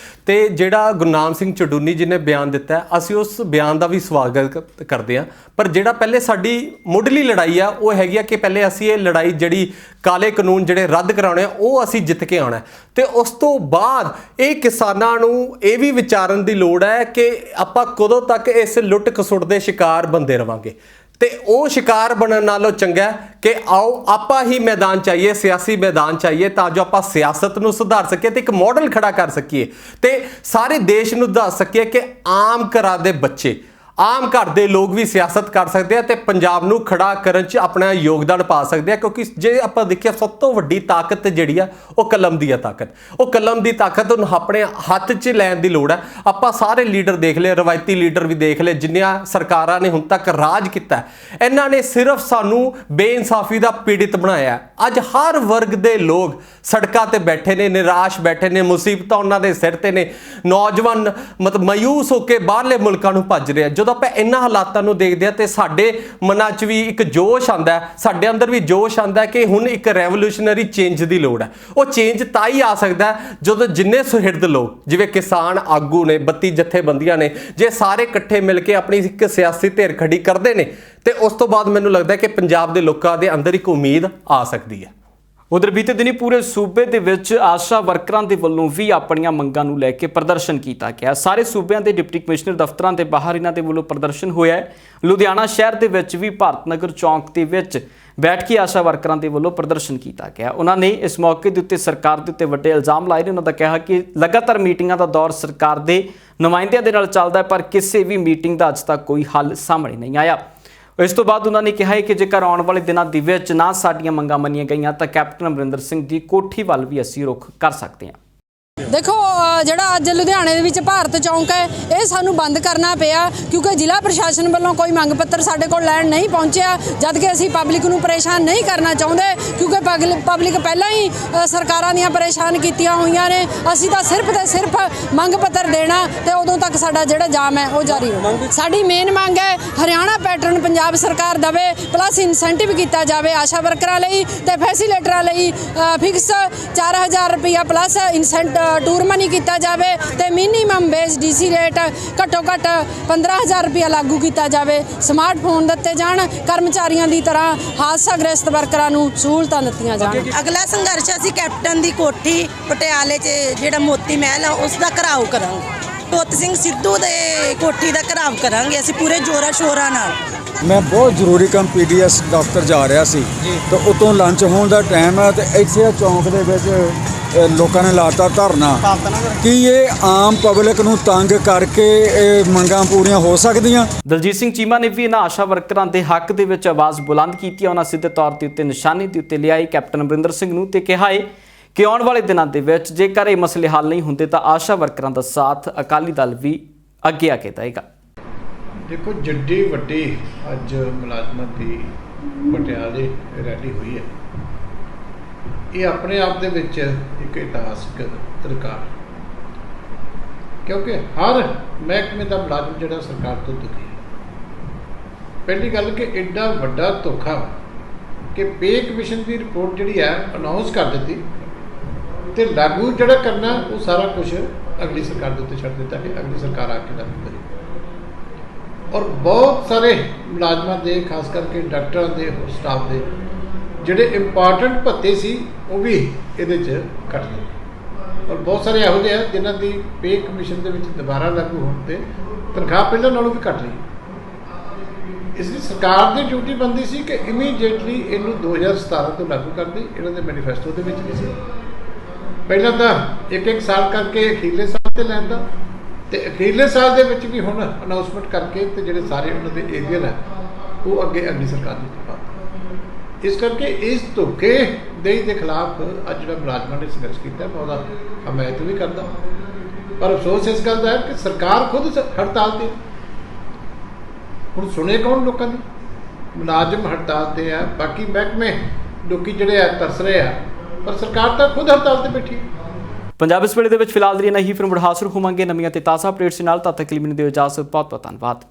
ਤੇ ਜਿਹੜਾ ਗੁਰਨਾਮ ਸਿੰਘ ਚੜੂਨੀ ਜੀ ਨੇ ਬਿਆਨ ਦਿੱਤਾ, ਅਸੀਂ ਉਸ ਬਿਆਨ ਦਾ ਵੀ ਸਵਾਗਤ ਕਰਦੇ ਹਾਂ। ਪਰ ਜਿਹੜਾ ਪਹਿਲੇ ਸਾਡੀ ਮੁੱਢਲੀ ਲੜਾਈ ਆ ਉਹ ਹੈਗੀ ਆ ਕਿ ਪਹਿਲੇ ਅਸੀਂ ਇਹ ਲੜਾਈ ਜਿਹੜੀ ਕਾਲੇ ਕਾਨੂੰਨ ਜਿਹੜੇ ਰੱਦ ਕਰਾਉਣੇ ਆ ਉਹ ਅਸੀਂ ਜਿੱਤ ਕੇ ਆਉਣਾ ਤੇ ਉਸ ਤੋਂ ਬਾਅਦ ਇਹ ਕਿਸਾਨਾਂ ਨੂੰ ਇਹ ਵੀ ਵਿਚਾਰਨ ਦੀ ਲੋੜ ਹੈ ਕਿ ਆਪਾਂ ਕਦੋਂ ਤੱਕ ਇਸ ਲੁੱਟ ਖਸੁੱਟ ਦੇ ਸ਼ਿਕਾਰ ਬੰਦੇ ਰਵਾਂਗੇ। ਤੇ ਉਹ ਸ਼ਿਕਾਰ ਬਣਨ ਨਾਲੋਂ ਚੰਗਾ ਕਿ ਆਓ ਆਪਾਂ ਹੀ ਮੈਦਾਨ ਚਾਹੀਏ, ਸਿਆਸੀ ਮੈਦਾਨ ਚਾਹੀਏ ਤਾਂ ਜੋ ਆਪਾਂ ਸਿਆਸਤ ਨੂੰ ਸੁਧਾਰ ਸਕੀਏ ਤੇ ਇੱਕ ਮਾਡਲ ਖੜਾ ਕਰ ਸਕੀਏ ਤੇ ਸਾਰੇ ਦੇਸ਼ ਨੂੰ ਦੱਸ ਸਕੀਏ ਕਿ ਆਮ ਘਰਾਂ ਦੇ ਬੱਚੇ, ਆਮ ਘਰ ਦੇ ਲੋਕ ਵੀ ਸਿਆਸਤ ਕਰ ਸਕਦੇ ਆ ਤੇ ਪੰਜਾਬ ਨੂੰ ਖੜਾ ਕਰਨ 'ਚ ਆਪਣਾ ਯੋਗਦਾਨ ਪਾ ਸਕਦੇ ਆ। ਕਿਉਂਕਿ ਜੇ ਆਪਾਂ ਦੇਖੀਏ ਸਭ ਤੋਂ ਵੱਡੀ ਤਾਕਤ ਜਿਹੜੀ ਆ ਉਹ ਕਲਮ ਦੀ ਆ ਤਾਕਤ। ਉਹ ਕਲਮ ਦੀ ਤਾਕਤ ਨੂੰ ਆਪਣੇ ਹੱਥ 'ਚ ਲੈਣ ਦੀ ਲੋੜ ਹੈ। ਆਪਾਂ ਸਾਰੇ ਲੀਡਰ ਦੇਖ ਲਏ, ਰਵਾਇਤੀ ਲੀਡਰ ਵੀ ਦੇਖ ਲਏ, ਜਿੰਨੀਆਂ ਸਰਕਾਰਾਂ ਨੇ ਹੁਣ ਤੱਕ ਰਾਜ ਕੀਤਾ, ਇਹਨਾਂ ਨੇ ਸਿਰਫ ਸਾਨੂੰ ਬੇਇਨਸਾਫੀ ਦਾ ਪੀੜਿਤ ਬਣਾਇਆ। ਅੱਜ ਹਰ ਵਰਗ ਦੇ ਲੋਕ ਸੜਕਾਂ ਤੇ ਬੈਠੇ ਨੇ, ਨਿਰਾਸ਼ ਬੈਠੇ ਨੇ, ਮੁਸੀਬਤਾਂ ਉਹਨਾਂ ਦੇ ਸਿਰ ਤੇ ਨੇ। ਨੌਜਵਾਨ ਮਤਲਬ ਮਾਯੂਸ ਹੋ ਕੇ ਬਾਹਰਲੇ ਮੁਲਕਾਂ ਨੂੰ ਭੱਜ ਰਹੇ ਆ। ਜਦੋਂ ਆਪਾਂ ਇਹਨਾਂ ਹਾਲਾਤਾਂ ਨੂੰ ਦੇਖਦੇ ਆ ਤੇ ਸਾਡੇ ਮਨਾਂ 'ਚ ਵੀ ਇੱਕ ਜੋਸ਼ ਆਉਂਦਾ, ਸਾਡੇ ਅੰਦਰ ਵੀ ਜੋਸ਼ ਆਉਂਦਾ ਕਿ ਹੁਣ ਇੱਕ ਰੈਵੋਲੂਸ਼ਨਰੀ ਚੇਂਜ ਦੀ ਲੋੜ ਹੈ। ਉਹ ਚੇਂਜ ਤਾਂ ਹੀ ਆ ਸਕਦਾ ਜਦੋਂ ਜਿੰਨੇ ਸੁਹਿਰਦ ਲੋਕ ਜਿਵੇਂ ਕਿਸਾਨ ਆਗੂ ਨੇ, 32 ਜਥੇਬੰਦੀਆਂ ਨੇ, ਜੇ ਸਾਰੇ ਇਕੱਠੇ ਮਿਲ ਕੇ ਆਪਣੀ ਇੱਕ ਸਿਆਸੀ ਧਿਰ ਖੜੀ ਕਰਦੇ ਨੇ ਤੇ ਉਸ ਤੋਂ ਬਾਅਦ ਮੈਨੂੰ ਲੱਗਦਾ ਕਿ ਪੰਜਾਬ ਦੇ ਲੋਕਾਂ ਦੇ ਅੰਦਰ ਇੱਕ ਉਮੀਦ ਆ ਸਕਦੀ ਹੈ। ਉਧਰ ਬੀਤੇ ਦਿਨੀ ਪੂਰੇ ਸੂਬੇ ਦੇ ਵਿੱਚ ਆਸ਼ਾ ਵਰਕਰਾਂ ਦੇ ਵੱਲੋਂ ਵੀ ਆਪਣੀਆਂ ਮੰਗਾਂ ਨੂੰ ਲੈ ਕੇ ਪ੍ਰਦਰਸ਼ਨ ਕੀਤਾ ਗਿਆ। ਸਾਰੇ ਸੂਬਿਆਂ ਦੇ ਡਿਪਟੀ ਕਮਿਸ਼ਨਰ ਦਫ਼ਤਰਾਂ ਦੇ ਬਾਹਰ ਇਹਨਾਂ ਦੇ ਵੱਲੋਂ ਪ੍ਰਦਰਸ਼ਨ ਹੋਇਆ ਹੈ। ਲੁਧਿਆਣਾ ਸ਼ਹਿਰ ਦੇ ਵਿੱਚ ਵੀ ਭਾਰਤ ਨਗਰ ਚੌਂਕ ਦੇ ਵਿੱਚ ਬੈਠ ਕੇ ਆਸ਼ਾ ਵਰਕਰਾਂ ਦੇ ਵੱਲੋਂ ਪ੍ਰਦਰਸ਼ਨ ਕੀਤਾ ਗਿਆ। ਉਹਨਾਂ ਨੇ ਇਸ ਮੌਕੇ ਦੇ ਉੱਤੇ ਸਰਕਾਰ ਦੇ ਉੱਤੇ ਵੱਡੇ ਇਲਜ਼ਾਮ ਲਾਏ ਨੇ। ਉਹਨਾਂ ਦਾ ਕਿਹਾ ਕਿ ਲਗਾਤਾਰ ਮੀਟਿੰਗਾਂ ਦਾ ਦੌਰ ਸਰਕਾਰ ਦੇ ਨੁਮਾਇੰਦਿਆਂ ਦੇ ਨਾਲ ਚੱਲਦਾ ਹੈ, ਪਰ ਕਿਸੇ ਵੀ ਮੀਟਿੰਗ ਦਾ ਅੱਜ ਤੱਕ ਕੋਈ ਹੱਲ ਸਾਹਮਣੇ ਨਹੀਂ ਆਇਆ। ਇਸ ਤੋਂ ਬਾਅਦ ਉਹਨਾਂ ਨੇ ਕਿਹਾ ਕਿ ਜੇਕਰ ਆਉਣ ਵਾਲੇ ਦਿਨਾਂ ਦੇ ਵਿੱਚ ਨਾ ਸਾਡੀਆਂ ਮੰਗਾਂ ਮੰਨੀਆਂ ਗਈਆਂ ਤਾਂ ਕੈਪਟਨ ਅਮਰਿੰਦਰ ਸਿੰਘ ਦੀ ਕੋਠੀ ਵੱਲ ਵੀ ਅਸੀਂ ਰੁਖ ਕਰ ਸਕਦੇ ਹਾਂ। देखो ਜਿਹੜਾ ਅੱਜ ਲੁਧਿਆਣੇ ਦੇ ਵਿੱਚ ਭਾਰਤ ਚੌਂਕ ਹੈ ਇਹ ਸਾਨੂੰ ਬੰਦ ਕਰਨਾ ਪਿਆ ਕਿਉਂਕਿ ਜ਼ਿਲ੍ਹਾ ਪ੍ਰਸ਼ਾਸਨ ਵੱਲੋਂ ਕੋਈ ਮੰਗ ਪੱਤਰ ਸਾਡੇ ਕੋਲ ਲੈਣ ਨਹੀਂ ਪਹੁੰਚਿਆ, ਜਦ ਕਿ ਅਸੀਂ ਪਬਲਿਕ ਨੂੰ ਪਰੇਸ਼ਾਨ ਨਹੀਂ ਕਰਨਾ ਚਾਹੁੰਦੇ ਕਿਉਂਕਿ ਪਬਲਿਕ ਪਹਿਲਾਂ ਹੀ ਸਰਕਾਰਾਂ ਦੀਆਂ ਪਰੇਸ਼ਾਨ ਕੀਤੀਆਂ ਹੋਈਆਂ ਨੇ। ਅਸੀਂ ਤਾਂ ਸਿਰਫ ਤੇ ਸਿਰਫ ਮੰਗ ਪੱਤਰ ਦੇਣਾ ਤੇ ਉਦੋਂ ਤੱਕ ਸਾਡਾ ਜਿਹੜਾ ਜਾਮ ਹੈ ਉਹ ਜਾਰੀ ਰਹੂ। ਸਾਡੀ ਮੇਨ ਮੰਗ ਹੈ ਹਰਿਆਣਾ ਪੈਟਰਨ ਪੰਜਾਬ ਸਰਕਾਰ ਦੇਵੇ, ਪਲੱਸ ਇਨਸੈਂਟਿਵ ਕੀਤਾ ਜਾਵੇ ਆਸ਼ਾ ਵਰਕਰਾਂ ਲਈ ਤੇ ਫੈਸੀਲੇਟਰਾਂ ਲਈ ਫਿਕਸ 4000 ਰੁਪਇਆ ਪਲੱਸ ਇਨਸੈਂਟ ਟੂਰ ਮਨੀ ਕੀਤਾ ਜਾਵੇ ਤੇ ਮਿਨੀਮਮ ਬੇਸ ਡੀਸੀ ਰੇਟ ਘੱਟੋ ਘੱਟ 15000 ਰੁਪਇਆ ਲਾਗੂ ਕੀਤਾ ਜਾਵੇ। ਸਮਾਰਟਫੋਨ ਦਿੱਤੇ ਜਾਣ, ਕਰਮਚਾਰੀਆਂ ਦੀ ਤਰ੍ਹਾਂ ਹਾਦਸਾਗ੍ਰਸਤ ਵਰਕਰਾਂ ਨੂੰ ਸਹੂਲਤਾਂ ਦਿੱਤੀਆਂ ਜਾਣ। ਅਗਲਾ ਸੰਘਰਸ਼ ਅਸੀਂ ਕੈਪਟਨ ਦੀ ਕੋਠੀ ਪਟਿਆਲੇ 'ਚ ਜਿਹੜਾ ਮੋਤੀ ਮਹਿਲ ਆ ਉਸ ਦਾ ਘਰਾਓ ਕਰਾਂਗੇ। ਭਗਵੰਤ ਸਿੰਘ ਸਿੱਧੂ ਦੇ ਕੋਠੀ ਦਾ ਘਰਾਓ ਕਰਾਂਗੇ ਅਸੀਂ ਪੂਰੇ ਜੋਰਾਂ ਸ਼ੋਰਾਂ ਨਾਲ। ਮੈਂ ਬਹੁਤ ਜ਼ਰੂਰੀ ਕੰਮ ਪੀਡੀਐਸ ਦਫ਼ਤਰ ਜਾ ਰਿਹਾ ਸੀ ਤਾਂ ਉਤੋਂ ਲੰਚ ਹੋਣ ਦਾ ਟਾਈਮ ਹੈ ਤੇ ਇੱਥੇ ਚੌਂਕ ਦੇ ਵਿੱਚ ਲੋਕਾਂ ਨੇ ਲਾਤਾ ਧਰਨਾ। ਕੀ ਇਹ ਆਮ ਪਬਲਿਕ ਨੂੰ ਤੰਗ ਕਰਕੇ ਇਹ ਮੰਗਾਂ ਪੂਰੀਆਂ ਹੋ ਸਕਦੀਆਂ? ਦਲਜੀਤ ਸਿੰਘ ਚੀਮਾ ਨੇ ਵੀ ਇਹਨਾਂ ਆਸ਼ਾ ਵਰਕਰਾਂ ਦੇ ਹੱਕ ਦੇ ਵਿੱਚ ਆਵਾਜ਼ ਬੁਲੰਦ ਕੀਤੀ। ਉਹਨਾਂ ਸਿੱਧੇ ਤੌਰ ਦੇ ਉੱਤੇ ਨਿਸ਼ਾਨੇ ਦੇ ਉੱਤੇ ਲਿਆਏ ਕੈਪਟਨ ਅਮਰਿੰਦਰ ਸਿੰਘ ਨੂੰ ਤੇ ਕਿਹਾ ਹੈ ਕਿ ਆਉਣ ਵਾਲੇ ਦਿਨਾਂ ਦੇ ਵਿੱਚ ਜੇਕਰ ਇਹ ਮਸਲੇ ਹੱਲ ਨਹੀਂ ਹੁੰਦੇ ਤਾਂ ਆਸ਼ਾ ਵਰਕਰਾਂ ਦਾ ਸਾਥ ਅਕਾਲੀ ਦਲ ਵੀ ਅੱਗੇ ਆ ਕੇ ਦੇਵੇਗਾ। ਦੇਖੋ ਜਿੱਡੀ ਵੱਡੀ ਅੱਜ ਮੁਲਾਜ਼ਮਾਂ ਦੀ ਪਟਿਆਲੇ ਰੈਲੀ ਹੋਈ ਹੈ, ਇਹ ਆਪਣੇ ਆਪ ਦੇ ਵਿੱਚ ਇੱਕ ਇਤਿਹਾਸਕ ਰਿਕਾਰਡ, ਕਿਉਂਕਿ ਹਰ ਮਹਿਕਮੇ ਦਾ ਮੁਲਾਜ਼ਮ ਜਿਹੜਾ ਸਰਕਾਰ ਤੋਂ ਦੁਖੀ ਹੈ। ਪਹਿਲੀ ਗੱਲ ਕਿ ਐਡਾ ਵੱਡਾ ਧੋਖਾ ਕਿ ਪੇ ਕਮਿਸ਼ਨ ਦੀ ਰਿਪੋਰਟ ਜਿਹੜੀ ਹੈ ਅਨਾਉਂਸ ਕਰ ਦਿੱਤੀ ਤੇ ਲਾਗੂ ਜਿਹੜਾ ਕਰਨਾ ਉਹ ਸਾਰਾ ਕੁਝ ਅਗਲੀ ਸਰਕਾਰ ਦੇ ਉੱਤੇ ਛੱਡ ਦਿੱਤਾ ਕਿ ਅਗਲੀ ਸਰਕਾਰ ਆ ਕੇ ਲਾਗੂ ਕਰੇ। ਔਰ ਬਹੁਤ ਸਾਰੇ ਮੁਲਾਜ਼ਮਾਂ ਦੇ, ਖਾਸ ਕਰਕੇ ਡਾਕਟਰਾਂ ਦੇ, ਹੋਰ ਸਟਾਫ ਦੇ ਜਿਹੜੇ ਇੰਪੋਰਟੈਂਟ ਭੱਤੇ ਸੀ ਉਹ ਵੀ ਇਹਦੇ 'ਚ ਕੱਟ ਲਏ। ਔਰ ਬਹੁਤ ਸਾਰੇ ਇਹੋ ਜਿਹੇ ਆ ਜਿਨ੍ਹਾਂ ਦੀ ਪੇ ਕਮਿਸ਼ਨ ਦੇ ਵਿੱਚ ਦੁਬਾਰਾ ਲਾਗੂ ਹੋਣ 'ਤੇ ਤਨਖਾਹ ਪਹਿਲਾਂ ਨਾਲੋਂ ਵੀ ਘੱਟ ਰਹੀ। ਇਸ ਲਈ ਸਰਕਾਰ ਦੀ ਡਿਊਟੀ ਬਣਦੀ ਸੀ ਕਿ ਇਮੀਡੀਏਟਲੀ ਇਹਨੂੰ 2017 ਤੋਂ ਲਾਗੂ ਕਰ ਦੇ। ਇਹਨਾਂ ਦੇ ਮੈਨੀਫੈਸਟੋ ਦੇ ਵਿੱਚ ਵੀ ਸੀ ਪਹਿਲਾਂ ਤਾਂ ਇੱਕ ਸਾਲ ਕਰਕੇ ਅਖੀਰਲੇ ਸਾਲ 'ਤੇ ਲੈਣ ਦਾ, ਤੇ ਅਖੀਰਲੇ ਸਾਲ ਦੇ ਵਿੱਚ ਵੀ ਹੁਣ ਅਨਾਉਂਸਮੈਂਟ ਕਰਕੇ ਤੇ ਜਿਹੜੇ ਸਾਰੇ ਉਹਨਾਂ ਦੇ ਏਰੀਅਲ ਹੈ ਉਹ ਅੱਗੇ ਅਗਲੀ ਸਰਕਾਰ ਦੀ ਪਾ। ਇਸ ਕਰਕੇ ਇਸ ਧੋਖੇ ਦੇ ਖਿਲਾਫ ਅੱਜ ਜਿਹੜਾ ਮੁਲਾਜ਼ਮਾਂ ਨੇ ਸੰਘਰਸ਼ ਕੀਤਾ ਮੈਂ ਉਹਦਾ ਹਮਾਇਤ ਵੀ ਕਰਦਾ, ਪਰ ਅਫਸੋਸ ਇਸ ਗੱਲ ਦਾ ਹੈ ਕਿ ਸਰਕਾਰ ਖੁਦ ਹੜਤਾਲ 'ਤੇ। ਹੁਣ ਸੁਣੇ ਕੌਣ ਲੋਕਾਂ ਦੀ? ਮੁਲਾਜ਼ਮ ਹੜਤਾਲ 'ਤੇ ਆ, ਬਾਕੀ ਮਹਿਕਮੇ ਲੋਕੀ ਜਿਹੜੇ ਆ ਤਰਸ ਰਹੇ ਆ, ਪਰ ਸਰਕਾਰ ਤਾਂ ਖੁਦ ਹੜਤਾਲ 'ਤੇ ਬੈਠੀ ਹੈ। ਪੰਜਾਬ ਇਸ ਵੇਲੇ ਦੇ ਵਿੱਚ ਫਿਲਹਾਲ ਦੀ ਨਹੀਂ, ਫਿਰ ਮੁੜ ਹਾਜ਼ਰ ਹੋਵਾਂਗੇ ਨਵੀਆਂ ਤੇ ਤਾਜ਼ਾ ਅਪਡੇਟਸ ਨਾਲ। ਤਦ ਤੱਕ ਲਈ ਮੈਨੂੰ ਦਿਓ ਇਜਾਜ਼ਤ। ਬਹੁਤ ਬਹੁਤ ਧੰਨਵਾਦ।